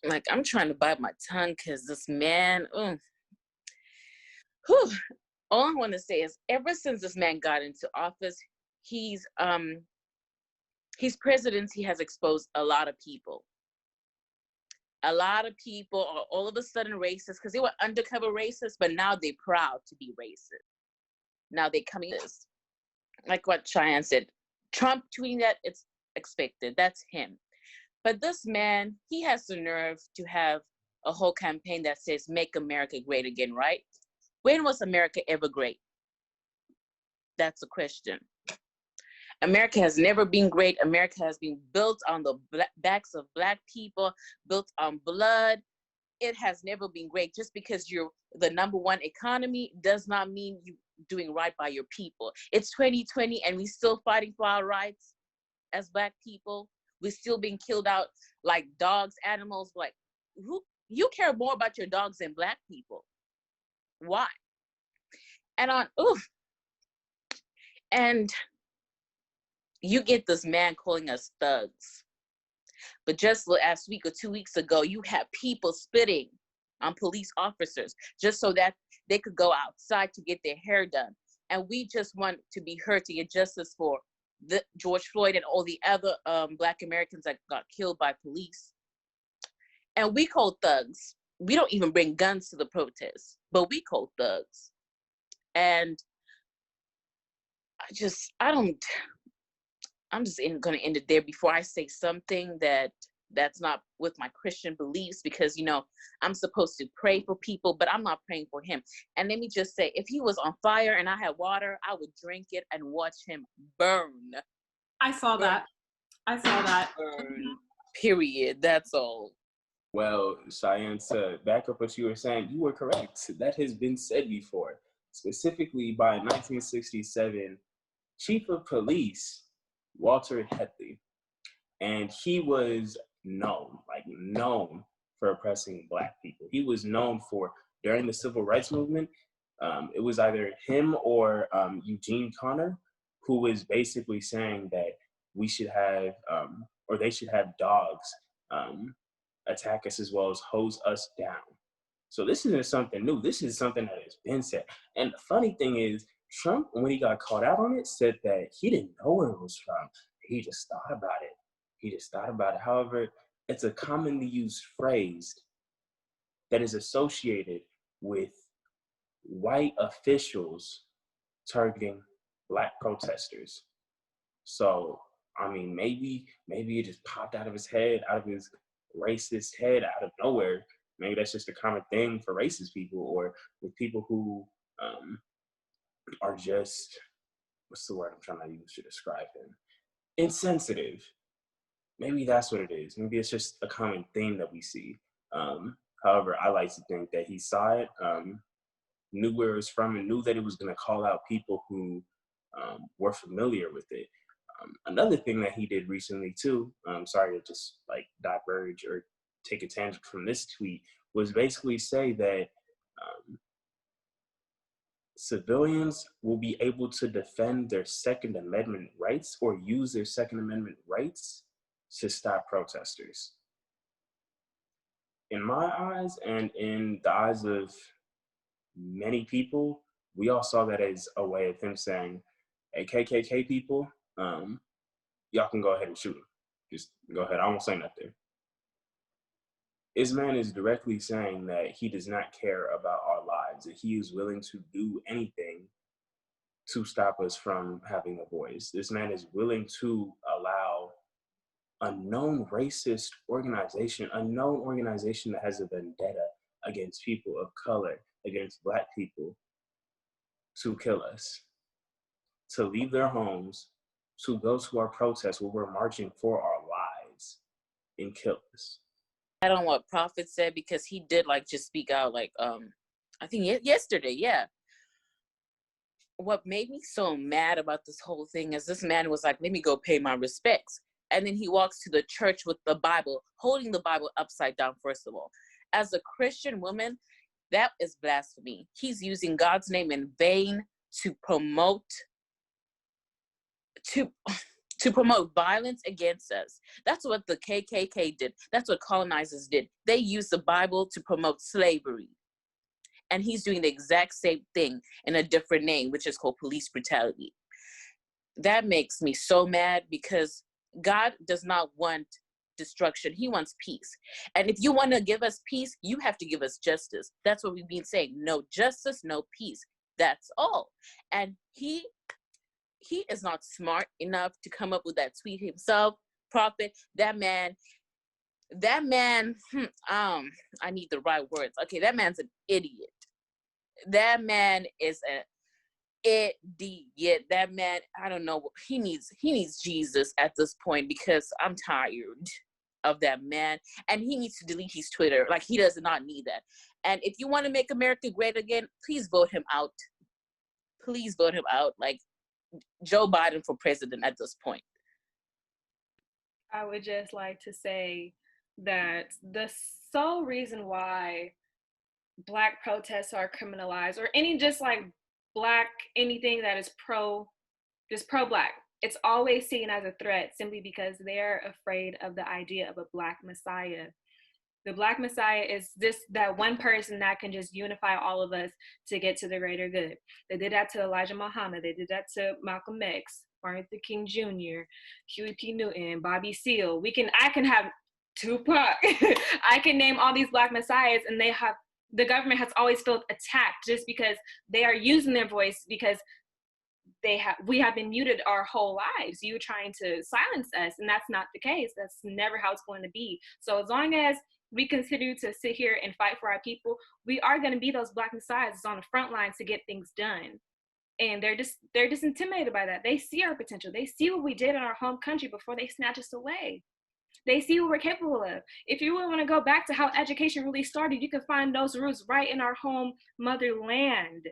Speaker 5: Like, I'm trying to bite my tongue because this man, all I want to say is, ever since this man got into office, his presidency has exposed a lot of people. A lot of people are all of a sudden racist because they were undercover racists, but now they're proud to be racist. Now they're coming this, like what Cheyenne said, Trump tweeting that, it's expected. That's him. But this man, he has the nerve to have a whole campaign that says, "Make America Great Again," right? When was America ever great? That's a question. America has never been great. America has been built on the backs of Black people, built on blood. It has never been great. Just because you're the #1 economy does not mean you doing right by your people. It's 2020 and we're still fighting for our rights as Black people. We're still being killed out like dogs, animals. Like, who you care more about your dogs than Black people? Why? And you get this man calling us thugs. But just last week or 2 weeks ago, you had people spitting on police officers just so that they could go outside to get their hair done. And we just want to be heard to get justice for George Floyd and all the other Black Americans that got killed by police. And we call thugs. We don't even bring guns to the protests, but we call thugs. And I'm just going to end it there before I say something that's not with my Christian beliefs, because, I'm supposed to pray for people, but I'm not praying for him. And let me just say, if he was on fire and I had water, I would drink it and watch him burn.
Speaker 2: I saw that.
Speaker 5: Burn. Period. That's all.
Speaker 6: Well, Cheyenne, to back up what you were saying, you were correct. That has been said before, specifically by 1967 Chief of Police Walter Headley. And he was known for oppressing Black people. He was known for, during the Civil Rights Movement, it was either him or Eugene Connor, who was basically saying that we should have, or they should have dogs attack us as well as hose us down. So this isn't something new. This is something that has been said. And the funny thing is, Trump, when he got caught out on it, said that he didn't know where it was from. He just thought about it. However, it's a commonly used phrase that is associated with white officials targeting Black protesters. So, I mean, maybe it just popped out of his head, out of his racist head, out of nowhere. Maybe that's just a common thing for racist people, or with people who are just, what's the word I'm trying to use to describe him? Insensitive. Maybe that's what it is. Maybe it's just a common theme that we see. However, I like to think that he saw it, knew where it was from, and knew that it was going to call out people who were familiar with it. Another thing that he did recently too, sorry to just like diverge or take a tangent from this tweet, was basically say that civilians will be able to defend their Second Amendment rights or use their Second Amendment rights to stop protesters. In my eyes and in the eyes of many people, we all saw that as a way of him saying, hey, KKK people, y'all can go ahead and shoot him. Just go ahead, I won't say nothing. This man is directly saying that he does not care about our lives, that he is willing to do anything to stop us from having a voice. This man is willing to allow a known racist organization, a known organization that has a vendetta against people of color, against Black people, to kill us, to leave their homes, to go to our protests where we're marching for our lives and kill us.
Speaker 5: I don't know what Prophet said, because he did like just speak out like I think yesterday, yeah. What made me so mad about this whole thing is this man was like, let me go pay my respects. And then he walks to the church with the Bible, holding the Bible upside down, first of all. As a Christian woman, that is blasphemy. He's using God's name in vain to promote violence against us. That's what the KKK did. That's what colonizers did. They used the Bible to promote slavery. And he's doing the exact same thing in a different name, which is called police brutality. That makes me so mad, because God does not want destruction. He wants peace. And if you want to give us peace, you have to give us justice. That's what we've been saying. No justice, no peace. That's all. And he is not smart enough to come up with that tweet himself. Prophet, that man, I need the right words. Okay, that man's an idiot. That man is an idiot. That man, I don't know, he needs Jesus at this point, because I'm tired of that man, and he needs to delete his Twitter. Like, he does not need that. And if you want to make America great again, please vote him out. Please vote him out. Like Joe Biden for president at this point.
Speaker 4: I would just like to say that the sole reason why Black protests are criminalized, or any just like Black, anything that is pro-Black, it's always seen as a threat, simply because they're afraid of the idea of a Black Messiah. The Black Messiah is that one person that can just unify all of us to get to the greater good. They did that to Elijah Muhammad. They did that to Malcolm X, Martin Luther King Jr., Huey P. Newton, Bobby Seale. I can have Tupac. I can name all these Black Messiahs, and the government has always felt attacked just because they are using their voice, because we have been muted our whole lives. You're trying to silence us, and that's not the case. That's never how it's going to be. So as long as we continue to sit here and fight for our people, we are going to be those Black Messiahs on the front lines to get things done. And they're just intimidated by that. They see our potential. They see what we did in our home country before they snatch us away. They see what we're capable of. If you really want to go back to how education really started, you can find those roots right in our home motherland.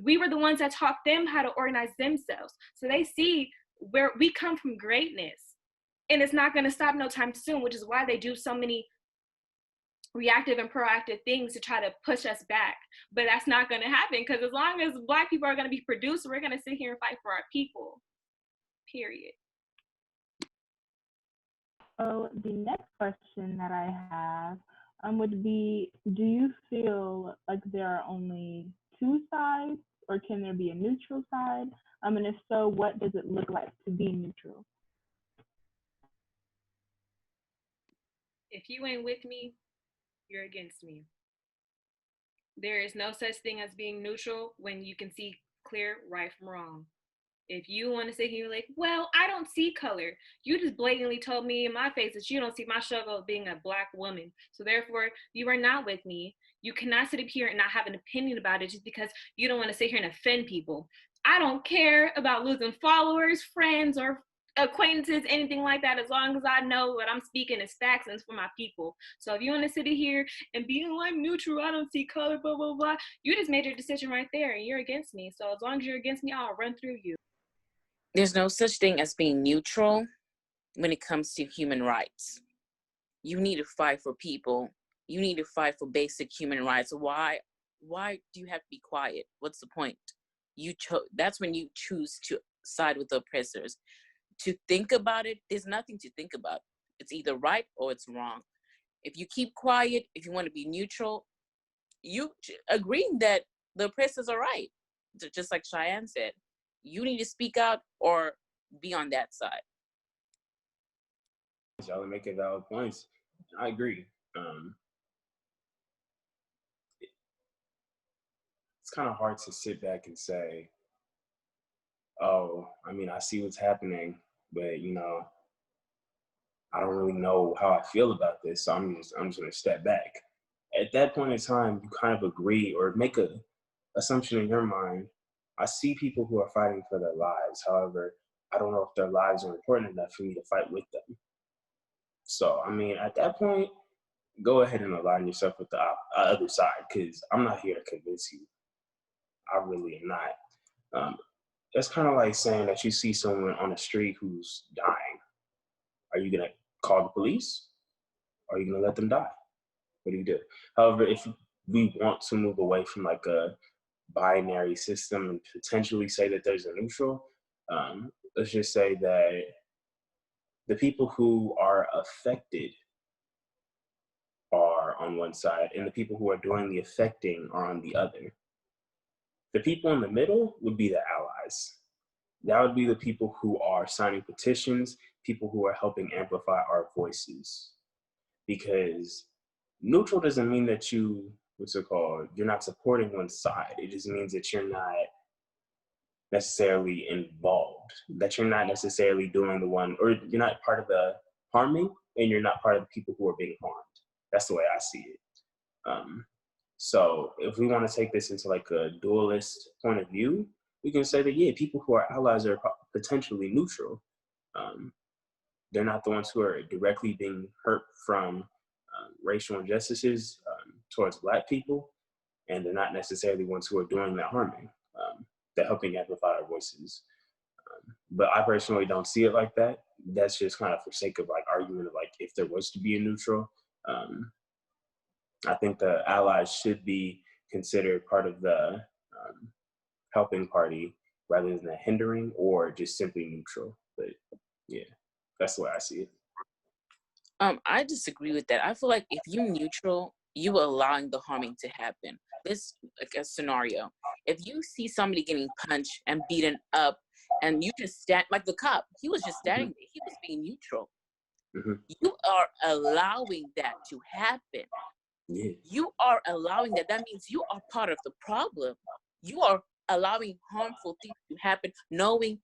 Speaker 4: We were the ones that taught them how to organize themselves. So they see where we come from, greatness. And it's not going to stop no time soon, which is why they do so many reactive and proactive things to try to push us back. But that's not going to happen, because as long as Black people are going to be produced, we're going to sit here and fight for our people, period.
Speaker 3: So the next question that I have would be, do you feel like there are only two sides, or can there be a neutral side? And if so, what does it look like to be neutral?
Speaker 4: If you ain't with me, you're against me. There is no such thing as being neutral when you can see clear right from wrong. If you want to sit here like, well, I don't see color. You just blatantly told me in my face that you don't see my struggle of being a Black woman. So therefore, you are not with me. You cannot sit up here and not have an opinion about it just because you don't want to sit here and offend people. I don't care about losing followers, friends, or acquaintances, anything like that, as long as I know what I'm speaking is facts and it's for my people. So if you want to sit here and be like neutral, I don't see color, blah, blah, blah, you just made your decision right there and you're against me. So as long as you're against me, I'll run through you.
Speaker 5: There's no such thing as being neutral when it comes to human rights. You need to fight for people. You need to fight for basic human rights. Why do you have to be quiet? What's the point? That's when you choose to side with the oppressors. To think about it, there's nothing to think about. It's either right or it's wrong. If you keep quiet, if you want to be neutral, you agreeing that the oppressors are right. Just like Cheyenne said, you need to speak out or be on that side.
Speaker 6: Y'all are making valid points. I agree. It's kind of hard to sit back and say, oh, I mean, I see what's happening, but I don't really know how I feel about this, so I'm just gonna step back. At that point in time, you kind of agree or make a assumption in your mind. I see people who are fighting for their lives. However, I don't know if their lives are important enough for me to fight with them. So, I mean, at that point, go ahead and align yourself with the other side, because I'm not here to convince you. I really am not. That's kind of like saying that you see someone on the street who's dying. Are you going to call the police? Or are you going to let them die? What do you do? However, if we want to move away from like a binary system and potentially say that there's a neutral, let's just say that the people who are affected are on one side and the people who are doing the affecting are on the other. The people in the middle would be the allies. That would be the people who are signing petitions, people who are helping amplify our voices. Because neutral doesn't mean that you're not supporting one side. It just means that you're not necessarily involved, that you're not necessarily doing the one, or you're not part of the harming and you're not part of the people who are being harmed. That's the way I see it. So if we want to take this into like a dualist point of view, we can say that, yeah, people who are allies are potentially neutral. They're not the ones who are directly being hurt from racial injustices towards Black people, and they're not necessarily ones who are doing that harming. They're helping amplify our voices. But I personally don't see it like that. That's just kind of for sake of like argument of like if there was to be a neutral. I think the allies should be considered part of the helping party rather than the hindering or just simply neutral. But yeah, that's the way I see it.
Speaker 5: I disagree with that. I feel like if you're neutral, you are allowing the harming to happen. This like a scenario. If you see somebody getting punched and beaten up and you just stand like the cop, he was just standing there. He was being neutral. Mm-hmm. You are allowing that to happen. Yeah. You are allowing that. That means you are part of the problem. You are allowing harmful things to happen, knowing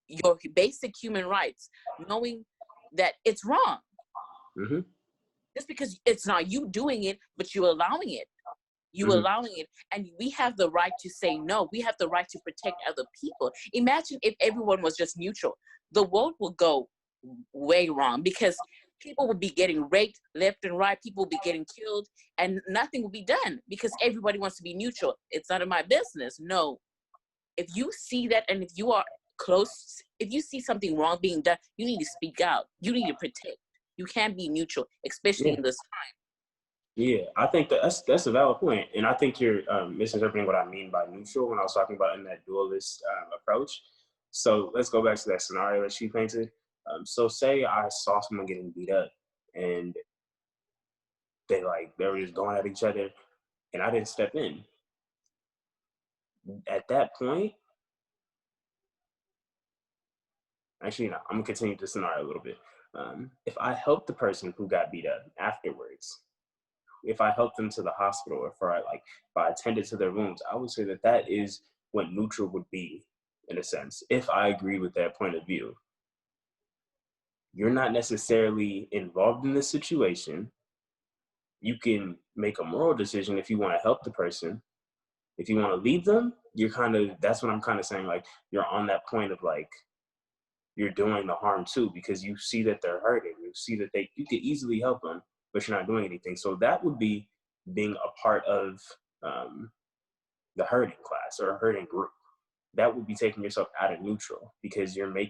Speaker 5: your basic human rights, knowing that it's wrong. Mm-hmm. Just because it's not you doing it, but you allowing it. You allowing it. And we have the right to say no. We have the right to protect other people. Imagine if everyone was just neutral. The world will go way wrong because people will be getting raped left and right. People will be getting killed and nothing will be done because everybody wants to be neutral. It's none of my business. No. If you see that and if you are close, if you see something wrong being done, you need to speak out. You need to protect. You can't be neutral, especially in this time.
Speaker 6: Yeah, I think that's a valid point. And I think you're misinterpreting what I mean by neutral when I was talking about in that dualist approach. So let's go back to that scenario that she painted. So say I saw someone getting beat up and they were just going at each other and I didn't step in. at that point, actually, no, I'm gonna continue the scenario a little bit. If I help the person who got beat up afterwards, if I help them to the hospital, or if I attended to their wounds, I would say that that is what neutral would be, in a sense, if I agree with that point of view. You're not necessarily involved in this situation. You can make a moral decision if you want to help the person. If you want to leave them, that's what I'm kind of saying. Like, you're on that point of like, you're doing the harm too, because you see that they're hurting. You see that you could easily help them, but you're not doing anything. So that would be being a part of the hurting class or a hurting group. That would be taking yourself out of neutral, because you're not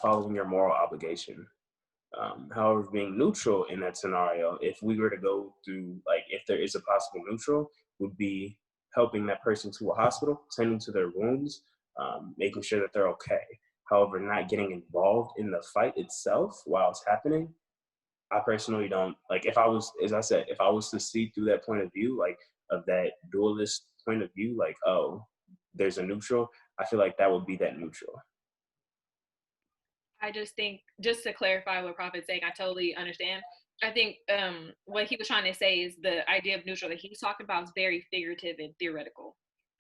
Speaker 6: following your moral obligation. However, being neutral in that scenario, if we were to go through, like, if there is a possible neutral, would be helping that person to a hospital, tending to their wounds, making sure that they're okay. However, not getting involved in the fight itself while it's happening. I personally don't, like, if I was, as I said, if I was to see through that point of view, like, of that dualist point of view, like, oh, there's a neutral, I feel like that would be that neutral.
Speaker 4: I just think, just to clarify what Prophet's saying, I totally understand. I think what he was trying to say is the idea of neutral that he's talking about is very figurative and theoretical.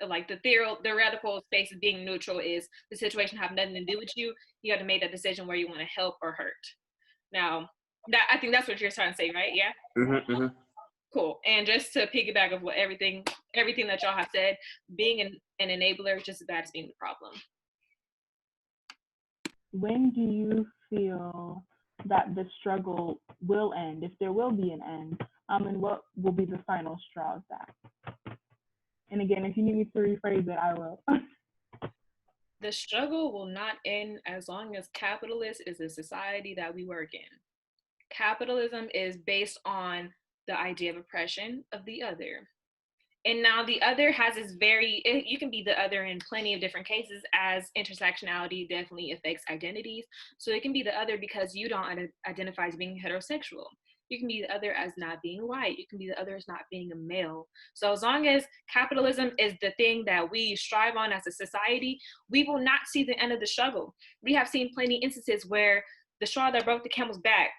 Speaker 4: Like, the theoretical space of being neutral is the situation have nothing to do with you. You have to make that decision where you want to help or hurt. Now, I think that's what you're trying to say, right? Yeah.
Speaker 6: Mm-hmm.
Speaker 4: Cool. And just to piggyback of what everything that y'all have said, being an enabler is just as bad as being the problem.
Speaker 3: When do you feel that the struggle will end, if there will be an end, and what will be the final straw of that? And again, if you need me to rephrase it, I will.
Speaker 4: The struggle will not end as long as capitalist is a society that we work in. Capitalism is based on the idea of oppression of the other. And now the other has this you can be the other in plenty of different cases, as intersectionality definitely affects identities. So it can be the other because you don't identify as being heterosexual. You can be the other as not being white. You can be the other as not being a male. So as long as capitalism is the thing that we strive on as a society, we will not see the end of the struggle. We have seen plenty of instances where the straw that broke the camel's back,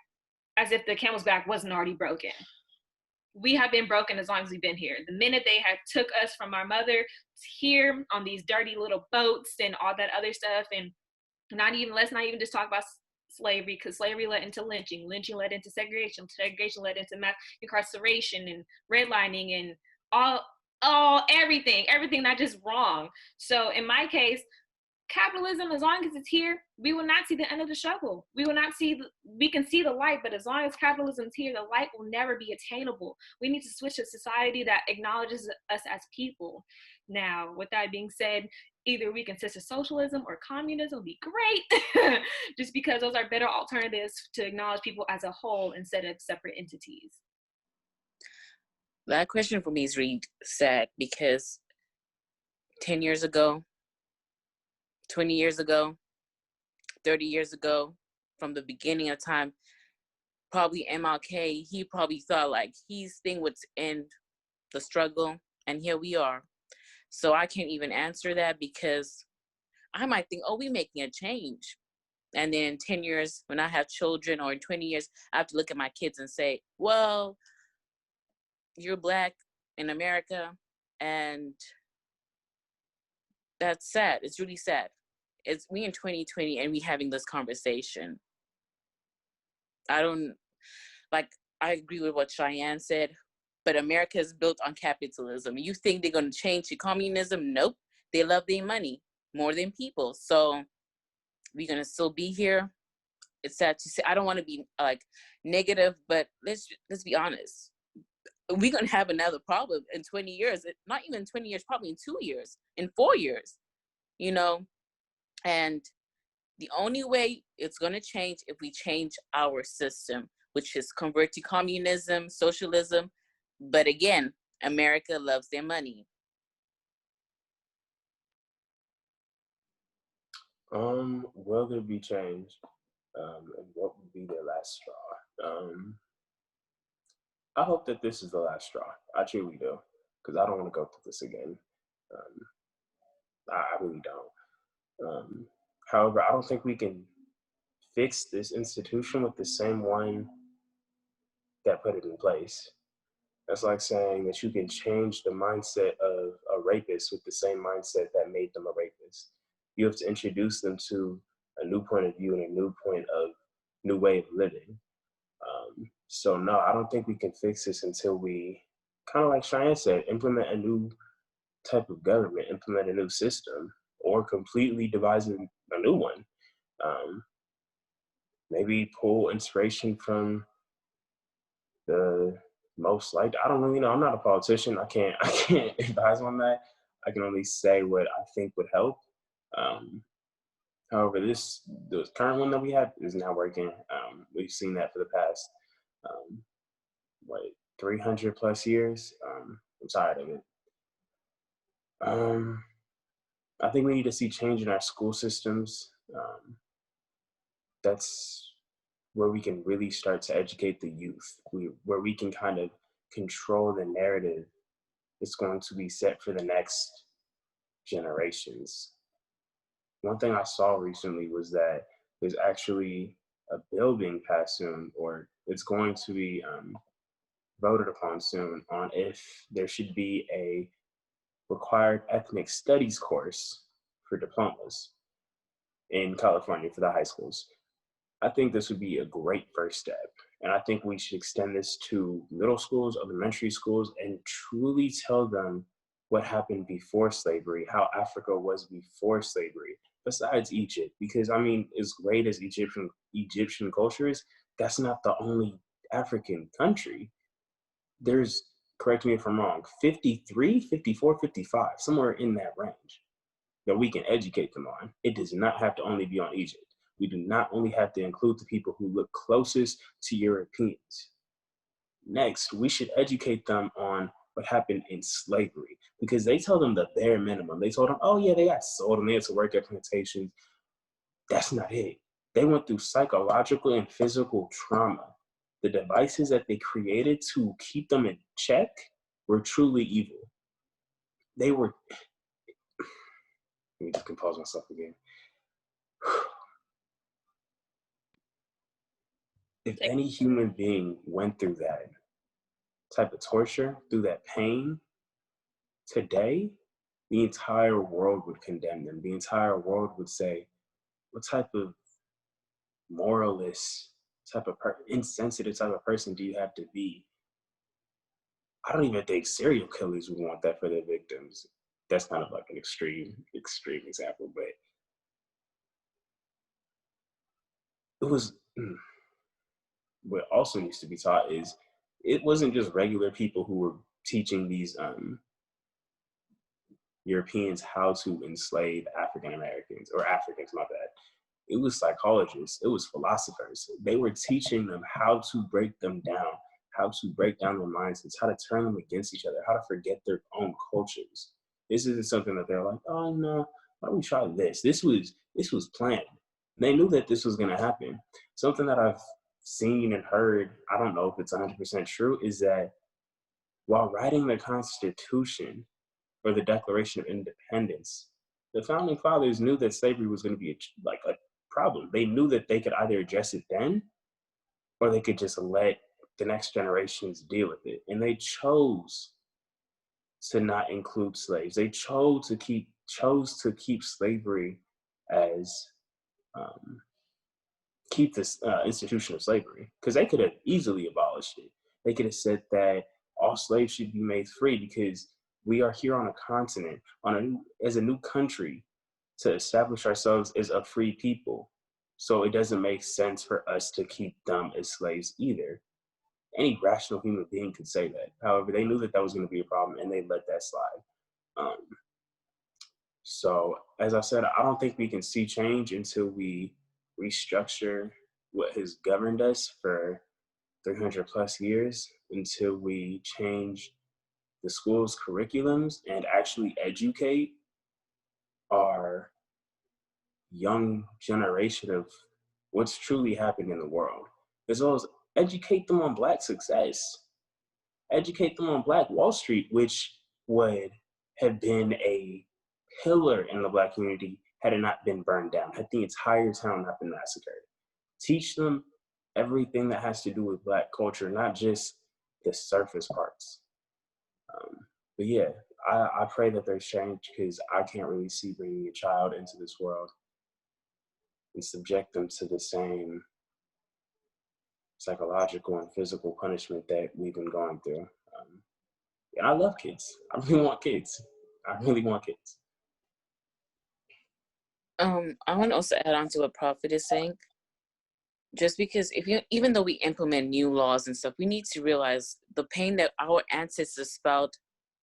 Speaker 4: as if the camel's back wasn't already broken. We have been broken as long as we've been here. The minute they had took us from our mother here on these dirty little boats and all that other stuff, and let's not even just talk about slavery, because slavery led into lynching led into segregation led into mass incarceration and redlining and everything that just wrong. So in my case, capitalism, as long as it's here, we will not see the end of the struggle. We can see the light, but as long as capitalism is here, the light will never be attainable. We need to switch to a society that acknowledges us as people. Now, with that being said, either we can switch to socialism or communism would be great, just because those are better alternatives to acknowledge people as a whole instead of separate entities.
Speaker 5: That question for me is really sad, because 10 years ago, 20 years ago, 30 years ago, from the beginning of time, probably MLK, he probably thought like his thing would end the struggle, and here we are. So I can't even answer that, because I might think, oh, we're making a change. And then 10 years, when I have children, or in 20 years, I have to look at my kids and say, well, you're Black in America, and that's sad. It's really sad. It's we in 2020 and we having this conversation. I agree with what Cheyenne said, but America is built on capitalism. You think they're going to change to communism? Nope. They love their money more than people. So we're going to still be here. It's sad to say. I don't want to be like negative, but let's be honest. We're going to have another problem in 20 years. Not even 20 years, probably in 2 years, in 4 years, And the only way it's going to change if we change our system, which is convert to communism, socialism. But again, America loves their money.
Speaker 6: Will there be change? And what would be their last straw? I hope that this is the last straw. I truly do. because I don't want to go through this again. I really don't. However, I don't think we can fix this institution with the same one that put it in place. That's like saying that you can change the mindset of a rapist with the same mindset that made them a rapist. You have to introduce them to a new point of view and a new way of living. So no, I don't think we can fix this until we, kind of like Cheyenne said, implement a new type of government, implement a new system, or completely devise a new one. Maybe pull inspiration from the most liked. I don't really know. I'm not a politician. I can't advise on that. I can only say what I think would help. However, the current one that we have is not working. We've seen that for the past 300 plus years. I'm tired of it. I think we need to see change in our school systems. That's where we can really start to educate the youth, where we can kind of control the narrative that's going to be set for the next generations. One thing I saw recently was that there's actually a bill being passed soon, or it's going to be voted upon soon, on if there should be a required ethnic studies course for diplomas in California for the high schools. I think this would be a great first step. And I think we should extend this to middle schools, elementary schools, and truly tell them what happened before slavery, how Africa was before slavery, besides Egypt. Because I mean, as great as Egyptian culture is, that's not the only African country. There's, correct me if I'm wrong, 53, 54, 55, somewhere in that range that we can educate them on. It does not have to only be on Egypt. We do not only have to include the people who look closest to Europeans. Next, we should educate them on what happened in slavery, because they tell them the bare minimum. They told them, oh yeah, they got sold and they had to work at plantations. That's not it. They went through psychological and physical trauma. The devices that they created to keep them in check were truly evil. They were, let me just compose myself again. If any human being went through that type of torture, through that pain, today, the entire world would condemn them. The entire world would say, what type of moralist, insensitive type of person do you have to be? I don't even think serial killers would want that for their victims. That's kind of like an extreme example, but it was, what also needs to be taught is it wasn't just regular people who were teaching these Europeans how to enslave African Americans, or Africans, my bad. It was psychologists, it was philosophers. They were teaching them how to break them down, how to break down their mindsets, how to turn them against each other, how to forget their own cultures. This isn't something that they're like, oh no, why don't we try this? This was planned. They knew that this was gonna happen. Something that I've seen and heard, I don't know if it's 100% true, is that while writing the Constitution or the Declaration of Independence, the founding fathers knew that slavery was going to be a problem. They knew that they could either address it then, or they could just let the next generations deal with it. And they chose to not include slaves. They chose to keep slavery as keep this institution of slavery, because they could have easily abolished it. They could have said that all slaves should be made free, because we are here on a continent, as a new country, to establish ourselves as a free people. So it doesn't make sense for us to keep them as slaves either. Any rational human being could say that. However, they knew that that was going to be a problem, and they let that slide. So as I said, I don't think we can see change until we restructure what has governed us for 300 plus years, until we change the school's curriculums and actually educate our young generation of what's truly happening in the world, as well as educate them on Black success, educate them on Black Wall Street, which would have been a pillar in the Black community had it not been burned down, had the entire town not been massacred. Teach them everything that has to do with Black culture, not just the surface parts. But yeah, I pray that there's change, because I can't really see bringing a child into this world and subject them to the same psychological and physical punishment that we've been going through. And I love kids. I really want kids. I really want kids.
Speaker 5: I want to also add on to what Prophet is saying. Just because even though we implement new laws and stuff, we need to realize the pain that our ancestors felt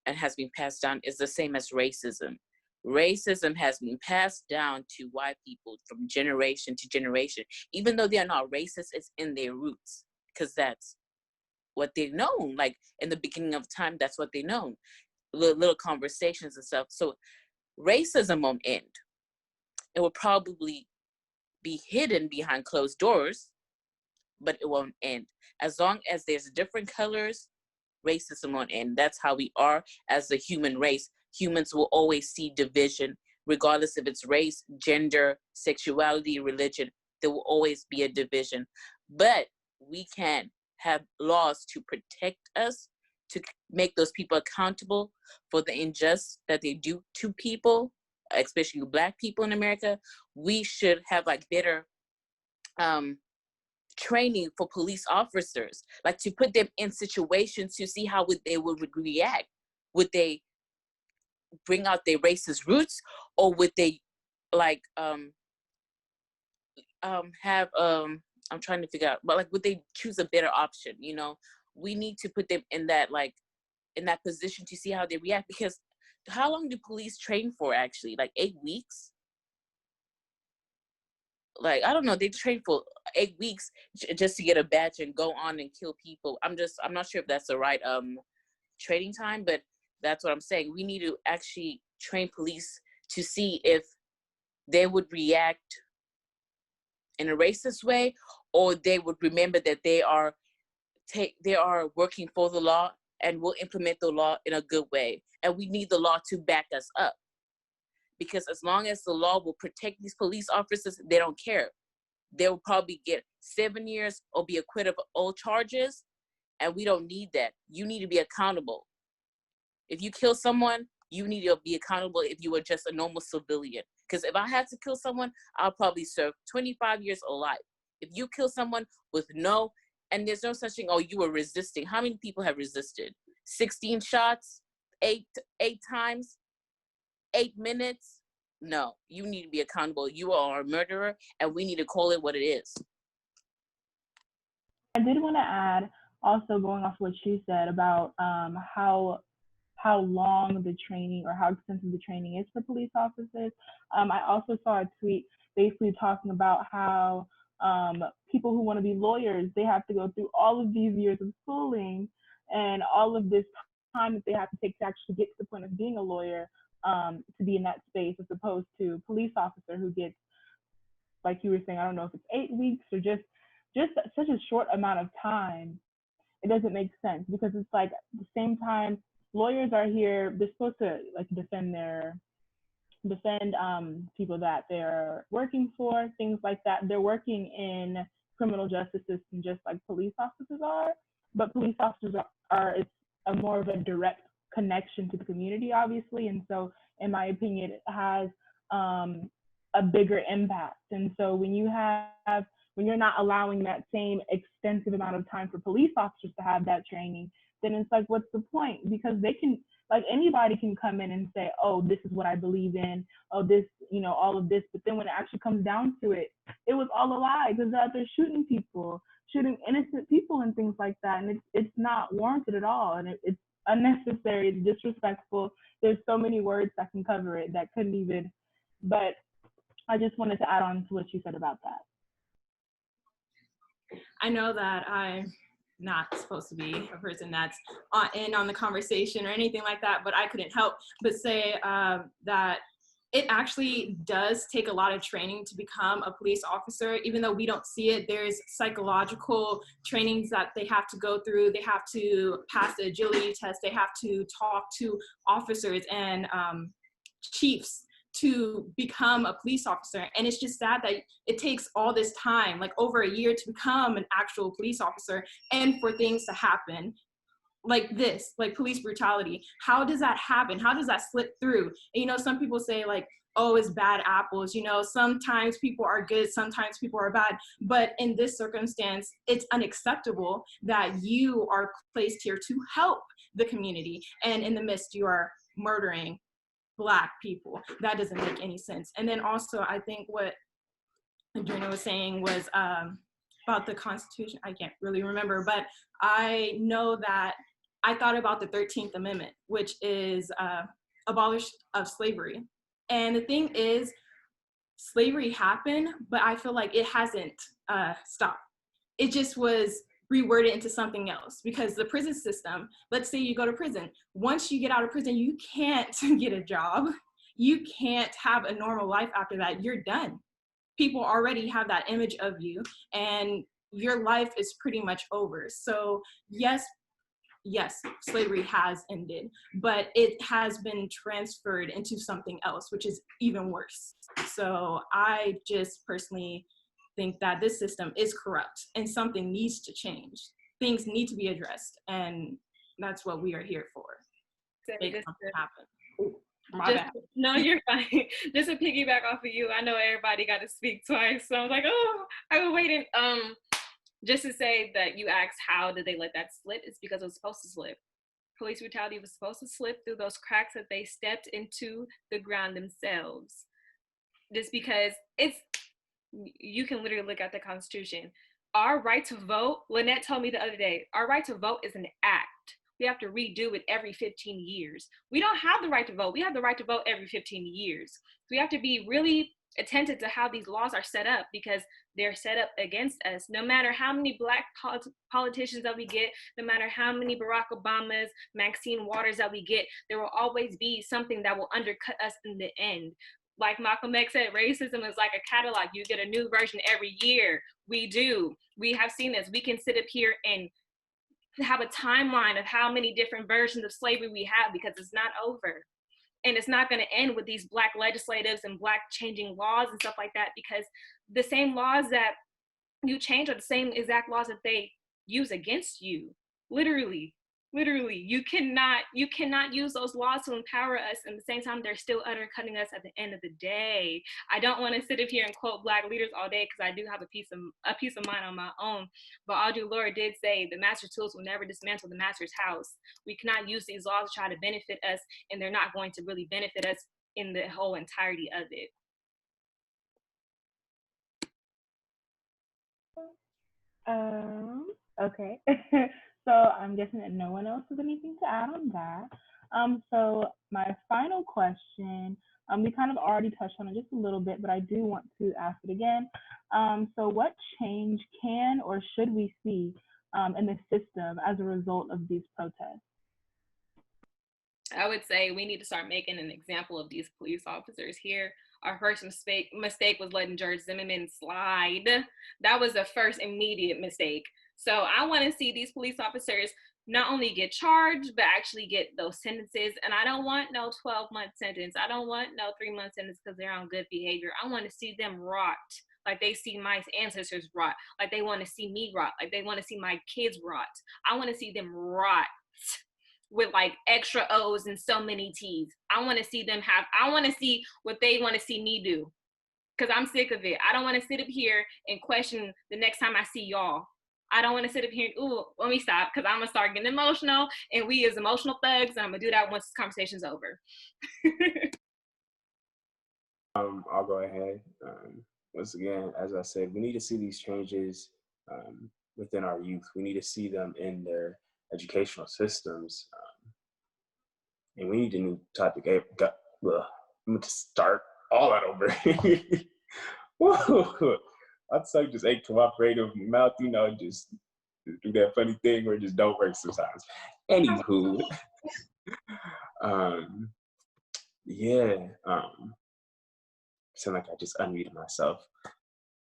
Speaker 5: and has been passed down is the same as racism. Racism has been passed down to white people from generation to generation. Even though they are not racist, it's in their roots, because that's what they've known. Like in the beginning of time, that's what they known. Little conversations and stuff. So racism won't end. It will probably be hidden behind closed doors, but it won't end. As long as there's different colors, racism won't end. That's how we are as the human race. Humans will always see division, regardless if it's race, gender, sexuality, religion. There will always be a division. But we can have laws to protect us, to make those people accountable for the injustice that they do to people, especially Black people in America. We should have like better training for police officers, like to put them in situations to see how they would react. Would they bring out their racist roots, or would they like have I'm trying to figure out, but like would they choose a better option? You know, we need to put them in that position to see how they react, because how long do police train for actually? Like 8 weeks? Like, I don't know, they train for 8 weeks just to get a badge and go on and kill people. I'm not sure if that's the right training time, but that's what I'm saying. We need to actually train police to see if they would react in a racist way, or they would remember that they are working for the law and will implement the law in a good way. And we need the law to back us up. Because as long as the law will protect these police officers, they don't care. They will probably get 7 years or be acquitted of all charges, and we don't need that. You need to be accountable. If you kill someone, you need to be accountable if you were just a normal civilian. Because if I had to kill someone, I'll probably serve 25 years or life. If you kill someone and there's no such thing, oh, you were resisting. How many people have resisted? 16 shots, eight times, 8 minutes? No, you need to be accountable. You are a murderer, and we need to call it what it is.
Speaker 3: I did want to add, also going off what she said about how long the training or how extensive the training is for police officers. I also saw a tweet basically talking about how people who want to be lawyers, they have to go through all of these years of schooling and all of this time that they have to take to actually get to the point of being a lawyer, to be in that space, as opposed to a police officer who gets, like you were saying, I don't know if it's 8 weeks or just such a short amount of time. It doesn't make sense, because it's like at the same time, lawyers are here, they're supposed to like defend people that they're working for, things like that. They're working in criminal justice system just like police officers are, but police officers are it's a more of a direct connection to the community, obviously, and so in my opinion it has a bigger impact. And so when you're not allowing that same extensive amount of time for police officers to have that training, then it's like, what's the point? Because they can, like, anybody can come in and say, oh, this is what I believe in, oh, this, all of this. But then when it actually comes down to it, it was all a lie, because they're out there shooting people, shooting innocent people and things like that. And it's not warranted at all. And it's unnecessary, it's disrespectful. There's so many words that can cover it that couldn't even, but I just wanted to add on to what you said about that.
Speaker 2: I know that I'm not supposed to be a person that's on the conversation or anything like that, but I couldn't help but say that it actually does take a lot of training to become a police officer. Even though we don't see it, there's psychological trainings that they have to go through. They have to pass the agility test. They have to talk to officers and chiefs to become a police officer. And it's just sad that it takes all this time, like over a year, to become an actual police officer, and for things to happen like this, like police brutality. How does that happen? How does that slip through? And, you know, some people say like, oh, it's bad apples. You know, sometimes people are good, sometimes people are bad. But in this circumstance, it's unacceptable that you are placed here to help the community, and in the midst you are murdering Black people. That doesn't make any sense. And then also, I think what Adrena was saying was about the Constitution. I can't really remember, but I know that I thought about the 13th Amendment, which is abolish of slavery. And the thing is, slavery happened, but I feel like it hasn't stopped. It just was reworded into something else, because the prison system, let's say you go to prison, once you get out of prison, you can't get a job. You can't have a normal life after that. You're done. People already have that image of you, and your life is pretty much over. So yes, slavery has ended, but it has been transferred into something else, which is even worse. So I just personally think that this system is corrupt and something needs to change. Things need to be addressed, and that's what we are here for. Make something happen. Ooh, my bad.
Speaker 4: No, you're fine. Just to piggyback off of you, I know everybody got to speak twice, so I was like, oh, I was waiting. Just to say that you asked how did they let that slip, it's because it was supposed to slip. Police brutality was supposed to slip through those cracks that they stepped into the ground themselves. Just because you can literally look at the Constitution. Our right to vote, Lynette told me the other day, our right to vote is an act. We have to redo it every 15 years. We don't have the right to vote. We have the right to vote every 15 years. So we have to be really attentive to how these laws are set up, because they're set up against us. No matter how many Black politicians that we get, no matter how many Barack Obamas, Maxine Waters that we get, there will always be something that will undercut us in the end. Like Malcolm X said, racism is like a catalog. You get a new version every year. We do. We have seen this. We can sit up here and have a timeline of how many different versions of slavery we have, because it's not over. And it's not going to end with these Black legislatives and Black changing laws and stuff like that, because the same laws that you change are the same exact laws that they use against you. Literally, you cannot use those laws to empower us, and at the same time they're still undercutting us at the end of the day. I don't want to sit up here and quote Black leaders all day, because I do have a peace of mind on my own. But Audre Lorde did say the master's tools will never dismantle the master's house. We cannot use these laws to try to benefit us, and they're not going to really benefit us in the whole entirety of it.
Speaker 3: Okay. So I'm guessing that no one else has anything to add on that. So my final question, we kind of already touched on it just a little bit, but I do want to ask it again. So what change can or should we see in the system as a result of these protests?
Speaker 4: I would say we need to start making an example of these police officers here. Our first mistake was letting George Zimmerman slide. That was the first immediate mistake. So I want to see these police officers not only get charged, but actually get those sentences. And I don't want no 12-month sentence. I don't want no 3-month sentence because they're on good behavior. I want to see them rot like they see my ancestors rot, like they want to see me rot, like they want to see my kids rot. I want to see them rot with like extra O's and so many T's. I want to see what they want to see me do, because I'm sick of it. I don't want to sit up here and question the next time I see y'all. I don't want to sit up here and, ooh, let me stop, because I'm going to start getting emotional, and we as emotional thugs, and I'm going to do that once this conversation's over.
Speaker 6: I'll go ahead. Once again, as I said, we need to see these changes within our youth. We need to see them in their educational systems. And we need a new topic. I'm going to start all that over. Whoa. I'd say just ain't cooperative mouth, just do that funny thing where it just don't work sometimes. Anywho, sound like I just unmuted myself.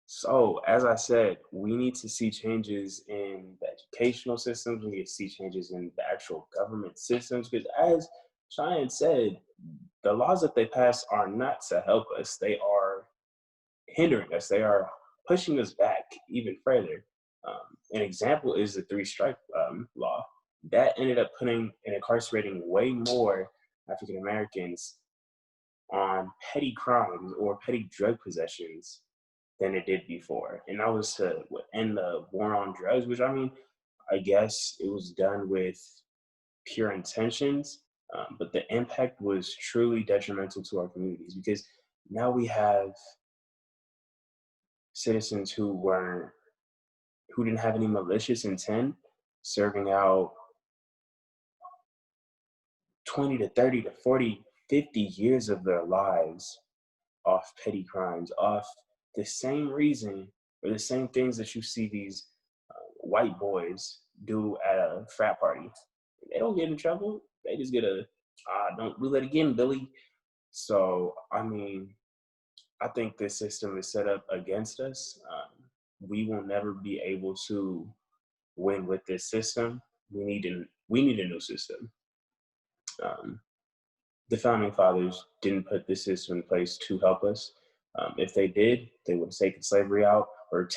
Speaker 6: So, as I said, we need to see changes in the educational systems. We need to see changes in the actual government systems, because as Cheyenne said, the laws that they pass are not to help us. They are hindering us. They are pushing us back even further. An example is the three-strike law. That ended up putting and incarcerating way more African Americans on petty crimes or petty drug possessions than it did before. And that was to end the war on drugs, which, I mean, I guess it was done with pure intentions, but the impact was truly detrimental to our communities, because now we have citizens who didn't have any malicious intent serving out 20 to 30 to 40, 50 years of their lives off petty crimes, off the same reason or the same things that you see these white boys do at a frat party. They don't get in trouble. They just get a, don't do that again, Billy. So, I mean, I think this system is set up against us. We will never be able to win with this system. We need a new system. The founding fathers didn't put this system in place to help us. If they did, they would have taken slavery out or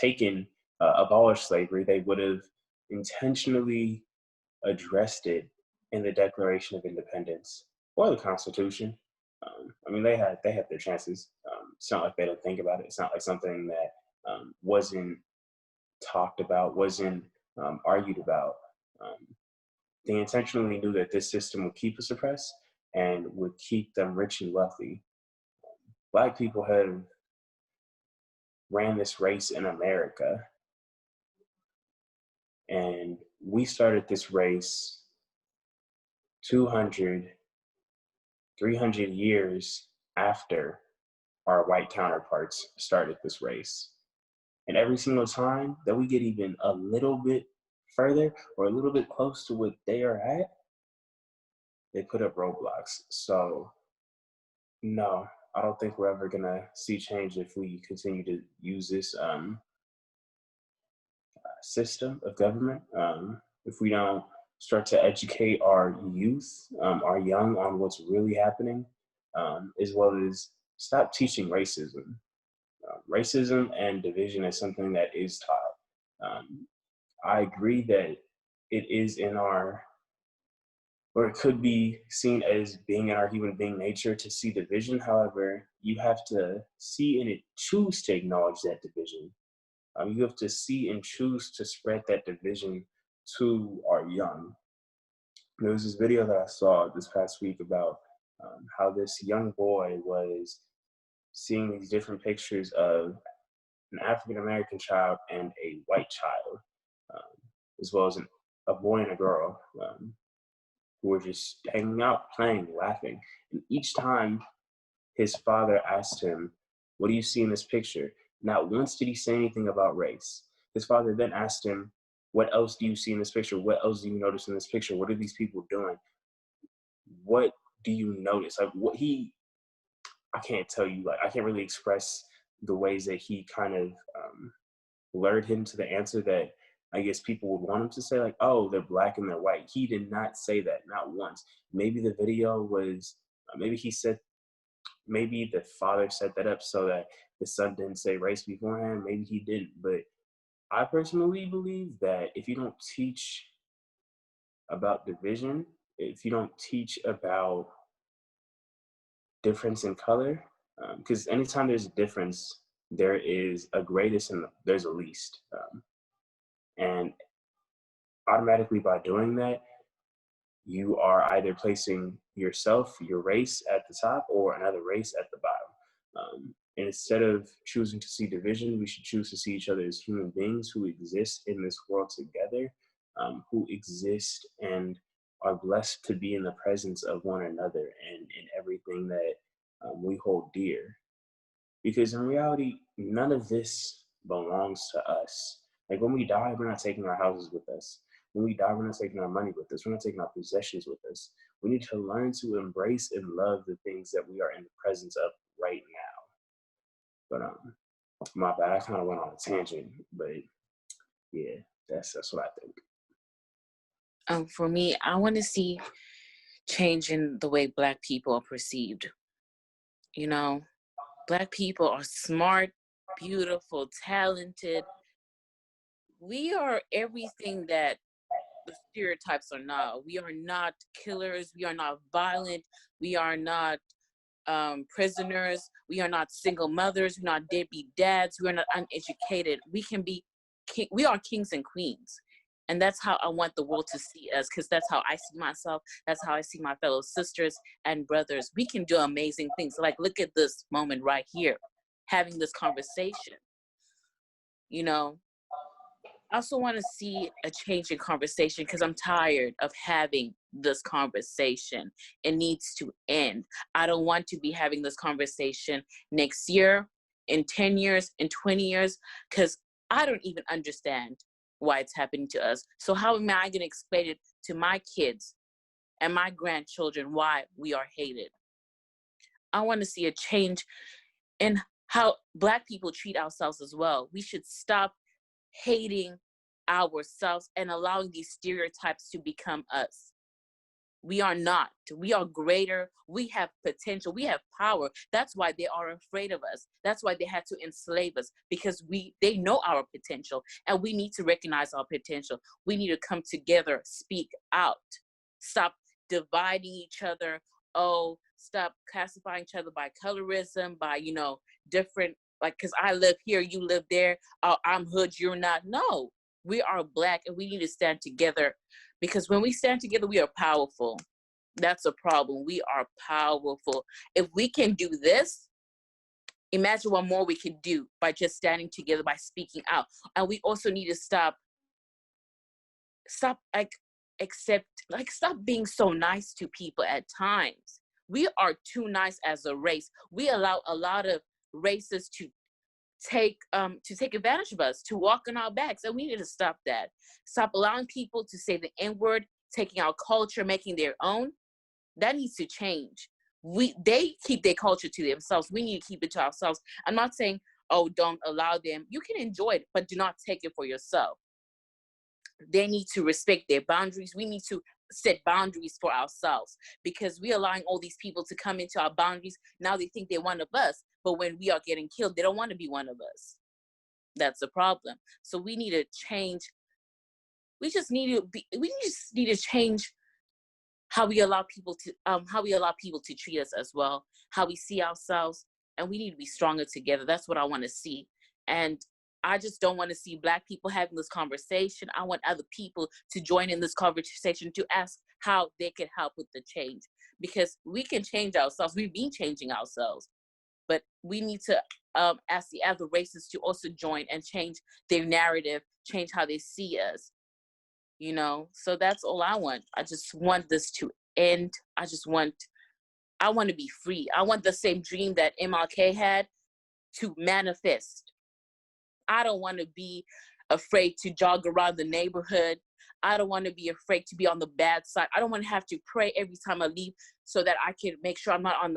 Speaker 6: abolished slavery. They would have intentionally addressed it in the Declaration of Independence or the Constitution. I mean, they had their chances. It's not like they don't think about it. It's not like something that wasn't talked about, wasn't argued about. They intentionally knew that this system would keep us oppressed and would keep them rich and wealthy. Black people have ran this race in America, and we started this race 200, 300 years after our white counterparts started this race. And every single time that we get even a little bit further or a little bit close to what they are at, they put up roadblocks. So no, I don't think we're ever gonna see change if we continue to use this system of government. If we don't start to educate our youth, our young, on what's really happening, as well as stop teaching racism. Racism and division is something that is taught. I agree that it is in our, or it could be seen as being in our human being nature to see division. However, you have to see and choose to acknowledge that division. You have to see and choose to spread that division to our young. There was this video that I saw this past week about how this young boy was seeing these different pictures of an African American child and a white child, as well as a boy and a girl, who were just hanging out, playing, laughing. And each time his father asked him, "What do you see in this picture?" Not once did he say anything about race. His father then asked him, "What else do you see in this picture? What else do you notice in this picture? What are these people doing? What do you notice?" Like I can't tell you, like I can't really express the ways that he kind of lured him to the answer that I guess people would want him to say, like, "Oh, they're black and they're white." He did not say that, not once. Maybe the video was, maybe the father set that up so that the son didn't say race beforehand. Maybe he didn't. But I personally believe that if you don't teach about division, if you don't teach about difference in color, because anytime there's a difference, there is a greatest and there's a least. And automatically by doing that, you are either placing yourself, your race at the top or another race at the bottom. And instead of choosing to see division, we should choose to see each other as human beings who exist in this world together, who exist and are blessed to be in the presence of one another and in everything that we hold dear. Because in reality, none of this belongs to us. Like when we die, we're not taking our houses with us. When we die, we're not taking our money with us. We're not taking our possessions with us. We need to learn to embrace and love the things that we are in the presence of right now. But my bad, I kind of went on a tangent, but yeah, that's what I think.
Speaker 5: For me, I want to see change in the way Black people are perceived. You know, Black people are smart, beautiful, talented. We are everything that the stereotypes are not. We are not killers. We are not violent. We are not prisoners. We are not single mothers. We're not deadbeat dads. We are not uneducated. We can be we are kings and queens. And that's how I want the world to see us, because that's how I see myself. That's how I see my fellow sisters and brothers. We can do amazing things. Like, look at this moment right here, having this conversation. You know, I also want to see a change in conversation, because I'm tired of having this conversation. It needs to end. I don't want to be having this conversation next year, in 10 years, in 20 years, because I don't even understand why it's happening to us. So how am I going to explain it to my kids and my grandchildren why we are hated? I want to see a change in how Black people treat ourselves as well. We should stop hating ourselves and allowing these stereotypes to become us. We are not. We are greater. We have potential. We have power. That's why they are afraid of us. That's why they had to enslave us, because they know our potential, and we need to recognize our potential. We need to come together, speak out, stop dividing each other. Oh, stop classifying each other by colorism, by, different, like, because I live here, you live there. Oh, I'm hood, you're not. No, we are Black, and we need to stand together, because when we stand together, we are powerful. That's a problem. We are powerful. If we can do this, imagine what more we can do by just standing together, by speaking out. And we also need to stop being so nice to people at times. We are too nice as a race. We allow a lot of races to take advantage of us, to walk on our backs, and we need to stop that. Stop allowing people to say the N-word, taking our culture, making their own. That needs to change. They keep their culture to themselves. We need to keep it to ourselves. I'm not saying, oh, don't allow them. You can enjoy it, but do not take it for yourself. They need to respect their boundaries. We need to set boundaries for ourselves, because we're allowing all these people to come into our boundaries. Now they think they're one of us, but when we are getting killed, they don't want to be one of us. That's the problem. So we need to change. We just need to change how we allow people to treat us as well, how we see ourselves, and we need to be stronger together. That's what I want to see. And I just don't want to see Black people having this conversation. I want other people to join in this conversation, to ask how they can help with the change, because we can change ourselves. We've been changing ourselves, but we need to ask the other races to also join and change their narrative, change how they see us. So that's all I want. I just want this to end. I want to be free. I want the same dream that MLK had to manifest. I don't want to be afraid to jog around the neighborhood. I don't want to be afraid to be on the bad side. I don't want to have to pray every time I leave, so that I can make sure I'm not on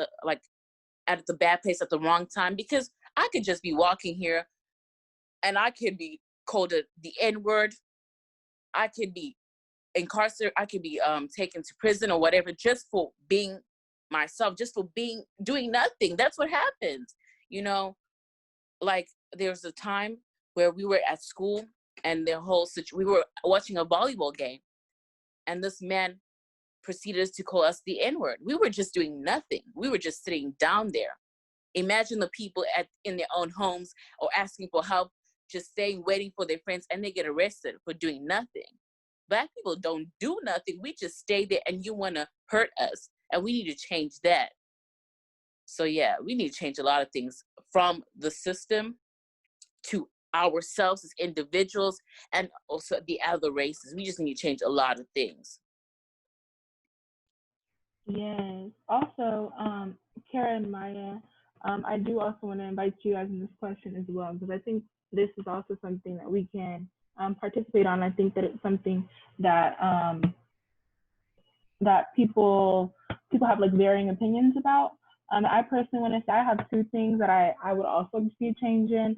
Speaker 5: at the bad place at the wrong time, because I could just be walking here and I could be called the N-word. I could be incarcerated. I could be taken to prison or whatever, just for being myself, just for doing nothing. That's what happens. Like, there's a time where we were at school, and we were watching a volleyball game, and this man proceeded to call us the N-word. We were just doing nothing. We were just sitting down there. Imagine the people in their own homes, or asking for help, just staying, waiting for their friends, and they get arrested for doing nothing. Black people don't do nothing. We just stay there, and you want to hurt us, and we need to change that. So yeah, we need to change a lot of things, from the system to ourselves as individuals, and also the other races. We just need to change a lot of things.
Speaker 3: Yes. Also, Kara and Maya, I do also want to invite you guys in this question as well, because I think this is also something that we can participate on. I think that it's something that that people have like varying opinions about. I personally want to say I have two things that I would also see a change in.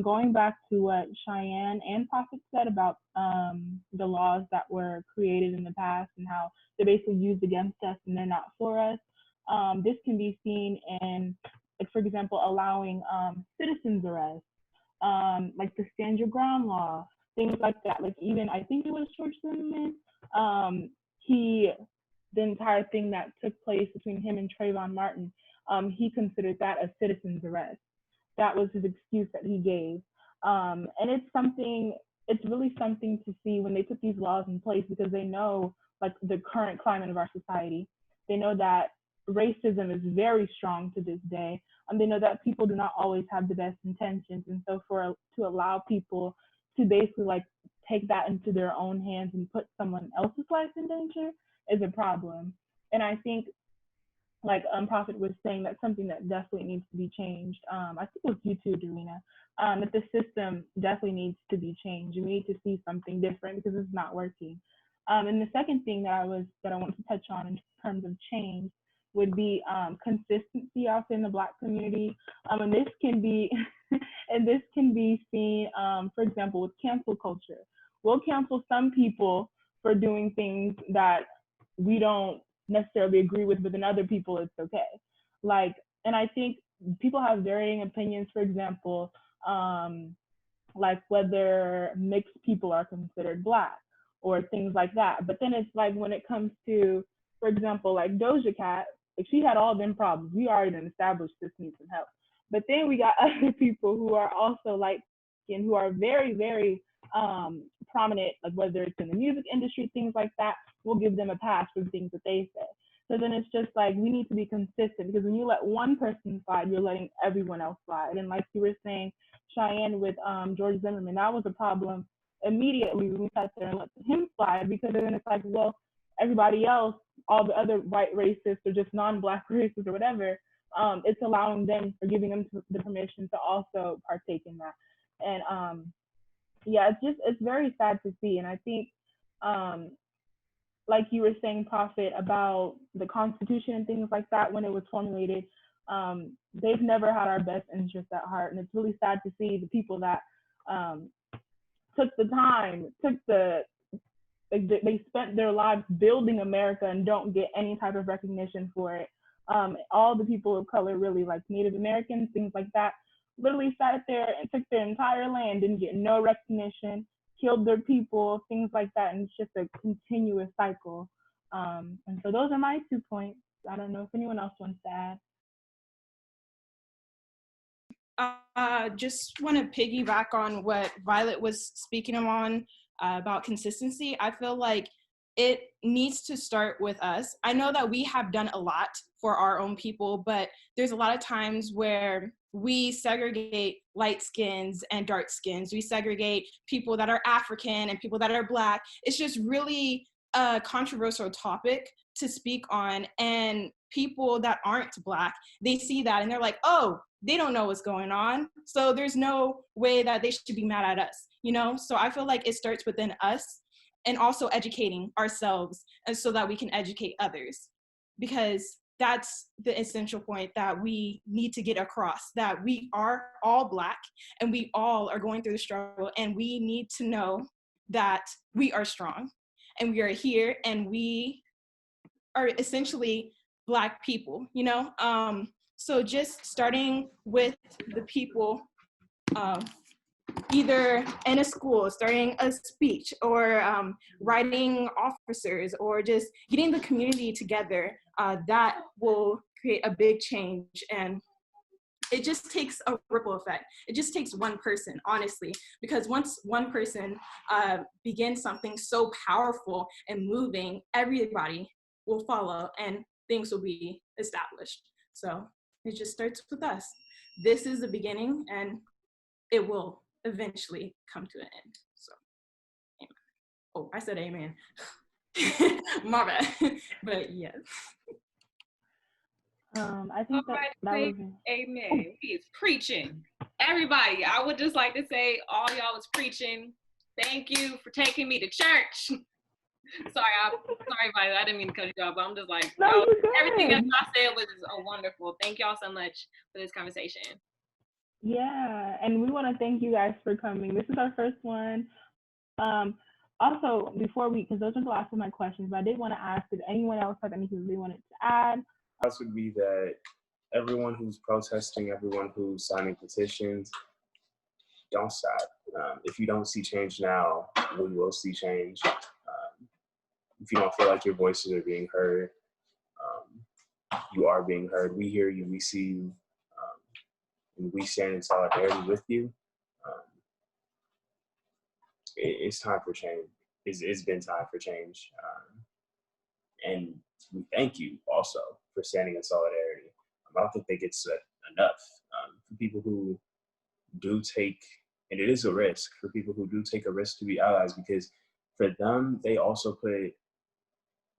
Speaker 3: Going back to what Cheyenne and Prophet said about the laws that were created in the past and how they're basically used against us and they're not for us. This can be seen in, like, for example, allowing citizens arrest, like the stand your ground law, things like that. Like even I think it was George Zimmerman. He the entire thing that took place between him and Trayvon Martin, he considered that a citizen's arrest. That was his excuse that he gave. And it's really something to see when they put these laws in place because they know like the current climate of our society. They know that racism is very strong to this day. They know that people do not always have the best intentions. And so to allow people to basically like take that into their own hands and put someone else's life in danger is a problem. And I think like Prophet was saying, that's something that definitely needs to be changed. I think it was you too, Darina. That the system definitely needs to be changed. We need to see something different because it's not working. And the second thing that I want to touch on in terms of change would be consistency also in the Black community. And this can be and this can be seen, for example, with cancel culture. We'll cancel some people for doing things that we don't necessarily agree with, but then other people it's okay. Like, and I think people have varying opinions. For example, like whether mixed people are considered Black or things like that. But then it's like when it comes to, for example, like Doja Cat, like she had all them problems. We already established this needs some help. But then we got other people who are also like, and who are very, very prominent, like whether it's in the music industry, things like that, we'll give them a pass for the things that they say. So then it's just like we need to be consistent because when you let one person slide, you're letting everyone else slide. And like you were saying, Cheyenne, with George Zimmerman, that was a problem immediately when we sat there and let him slide because then it's like, well, everybody else, all the other white racists or just non-Black racists or whatever, it's allowing them or giving them the permission to also partake in that. And yeah, it's very sad to see. And I think like you were saying, Prophet, about the Constitution and things like that when it was formulated, they've never had our best interests at heart. And it's really sad to see the people that took the time, they spent their lives building America and don't get any type of recognition for it. All the people of color, really, like Native Americans, things like that, literally sat there and took their entire land, didn't get no recognition, killed their people, things like that, and it's just a continuous cycle. And so those are my 2 points. I don't know if anyone else wants to
Speaker 2: add. Just want to piggyback on what Violet was speaking on about consistency. I feel like it needs to start with us. I know that we have done a lot for our own people, but there's a lot of times where we segregate light skins and dark skins. We segregate people that are African and people that are Black. It's just really a controversial topic to speak on. And people that aren't Black, they see that and they're like, oh, they don't know what's going on. So there's no way that they should be mad at us, you know? So I feel like it starts within us and also educating ourselves so that we can educate others, because that's the essential point that we need to get across, that we are all Black and we all are going through the struggle, and we need to know that we are strong and we are here and we are essentially Black people, you know? So just starting with the people, either in a school, starting a speech, or writing officers, or just getting the community together, that will create a big change. And it just takes a ripple effect. It just takes one person, honestly, because once one person begins something so powerful and moving, everybody will follow and things will be established. So it just starts with us. This is the beginning and it will eventually come to an end. So, amen. Oh, I said amen. My bad. But yes.
Speaker 3: I think that was
Speaker 4: amen. Oh. He is preaching. Everybody, I would just like to say all y'all was preaching. Thank you for taking me to church. Sorry, buddy. I didn't mean to cut you off, but I'm just like,
Speaker 3: No,
Speaker 4: yo,
Speaker 3: you're
Speaker 4: everything that
Speaker 3: good.
Speaker 4: I said was wonderful. Thank y'all so much for this conversation.
Speaker 3: Yeah, and we want to thank you guys for coming. This is our first one. Also, before because those are the last of my questions, but I did want to ask if anyone else had anything they wanted to add.
Speaker 6: This would be that everyone who's protesting, everyone who's signing petitions, don't stop. If you don't see change now, we will see change. If you don't feel like your voices are being heard, you are being heard. We hear you, we see you, and we stand in solidarity with you. It's time for change. It's been time for change. And we thank you also for standing in solidarity. I don't think that gets enough. For people who do take, and it is a risk, for people who do take a risk to be allies, because for them, they also put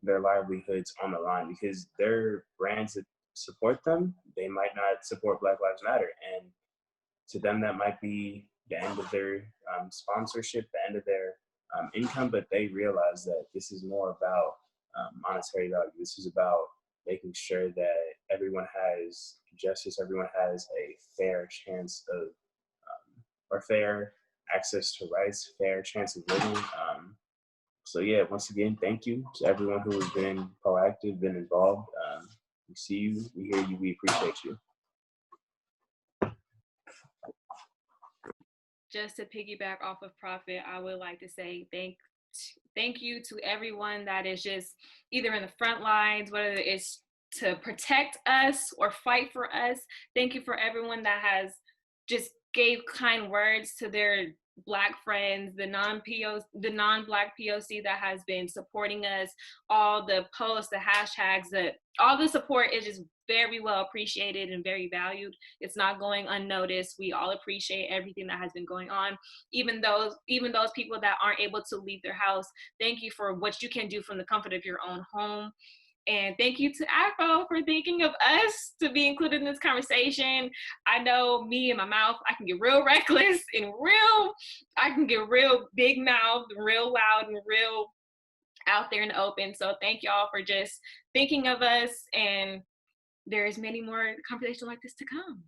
Speaker 6: their livelihoods on the line, because their brands that support them, they might not support Black Lives Matter. And to them, that might be the end of their sponsorship, the end of their income, but they realize that this is more about monetary value. This is about making sure that everyone has justice, everyone has a fair chance of, or fair access to rights, fair chance of living. So yeah, once again, thank you to everyone who has been proactive, been involved. We see you, we hear you, we appreciate you.
Speaker 4: Just to piggyback off of Prophet, I would like to say thank you to everyone that is just either in the front lines, whether it's to protect us or fight for us. Thank you for everyone that has just gave kind words to their Black friends, the non-Black POC that has been supporting us, all the posts, the hashtags, all the support is just very well appreciated and very valued. It's not going unnoticed. We all appreciate everything that has been going on. Even those people that aren't able to leave their house, thank you for what you can do from the comfort of your own home. And thank you to AFRO for thinking of us to be included in this conversation. I know me and my mouth, I can get real reckless and I can get real big mouth, real loud and real out there in the open. So thank y'all for just thinking of us, and there's many more conversations like this to come.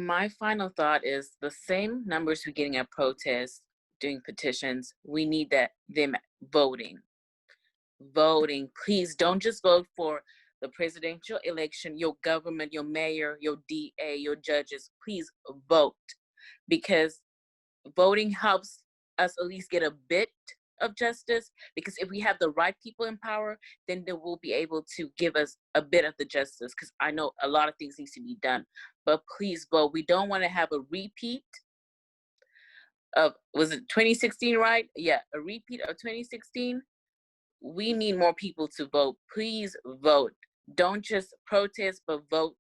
Speaker 5: My final thought is the same numbers we're getting at protests, doing petitions, we need them voting. Please don't just vote for the presidential election, your government, your mayor, your DA, your judges. Please vote, because voting helps us at least get a bit of justice, because if we have the right people in power, then they will be able to give us a bit of the justice, because I know a lot of things needs to be done. But please vote. We don't want to have a repeat of, was it 2016, right? Yeah, a repeat of 2016. We need more people to vote. Please vote. Don't just protest, but vote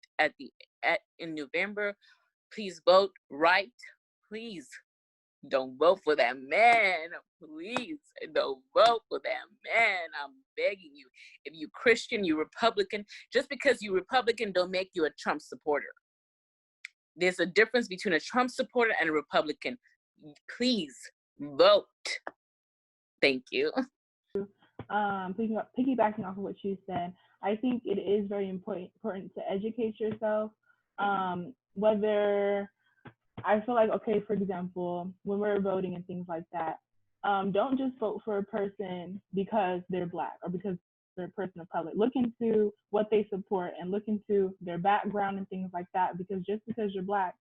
Speaker 5: in November. Please vote right. Please don't vote for that man. Please don't vote for that man. I'm begging you. If you Christian, you Republican, just because you Republican don't make you a Trump supporter. There's a difference between a Trump supporter and a Republican. Please vote. Thank you.
Speaker 3: Piggybacking off of what you said, I think it is very important to educate yourself. Whether I feel like, okay, for example, when we're voting and things like that, don't just vote for a person because they're Black or because they're a person of color. Look into what they support and look into their background and things like that, because just because you're Black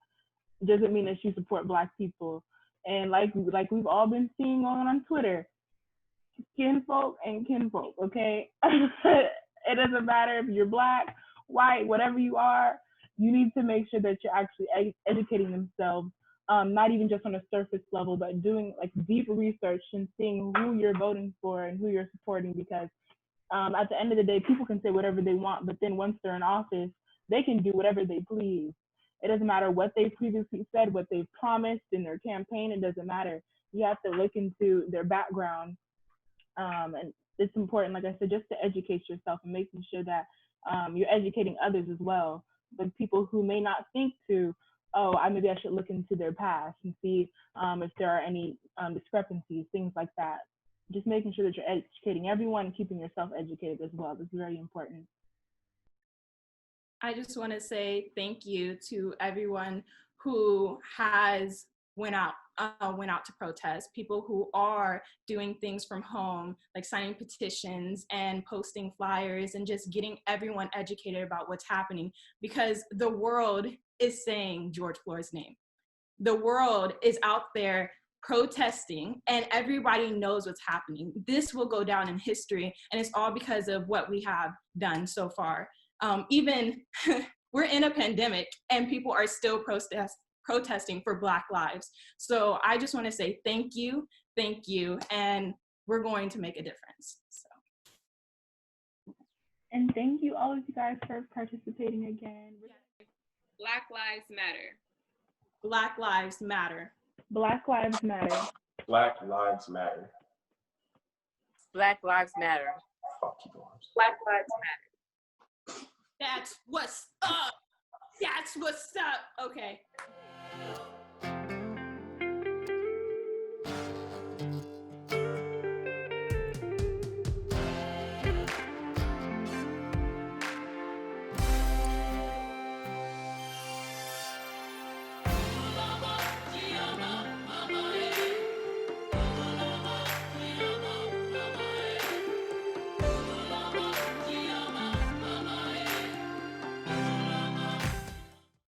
Speaker 3: doesn't mean that you support Black people. And like we've all been seeing on Twitter, kinfolk and kinfolk, okay? It doesn't matter if you're Black, white, whatever you are, you need to make sure that you're actually educating themselves, not even just on a surface level, but doing like deep research and seeing who you're voting for and who you're supporting, because at the end of the day, people can say whatever they want, but then once they're in office, they can do whatever they please. It doesn't matter what they previously said, what they've promised in their campaign, it doesn't matter. You have to look into their background. And it's important, like I said, just to educate yourself and making sure that you're educating others as well. But people who may not think to, maybe I should look into their past and see if there are any discrepancies, things like that. just making sure that you're educating everyone and keeping yourself educated as well. That's very important.
Speaker 2: I just want to say thank you to everyone who has went out to protest, people who are doing things from home, like signing petitions and posting flyers and just getting everyone educated about what's happening, because the world is saying George Floyd's name. The world is out there protesting and everybody knows what's happening. This will go down in history, and it's all because of what we have done so far. Even we're in a pandemic and people are still protesting for Black lives. So I just want to say thank you, and we're going to make a difference. So.
Speaker 3: And thank you all of you guys for participating again.
Speaker 4: Black Lives Matter.
Speaker 2: Black Lives Matter.
Speaker 3: Black Lives Matter.
Speaker 6: Black Lives Matter.
Speaker 5: Black Lives Matter.
Speaker 6: Fuck you, boys.
Speaker 4: Black Lives Matter.
Speaker 2: That's what's up. That's what's up. Okay.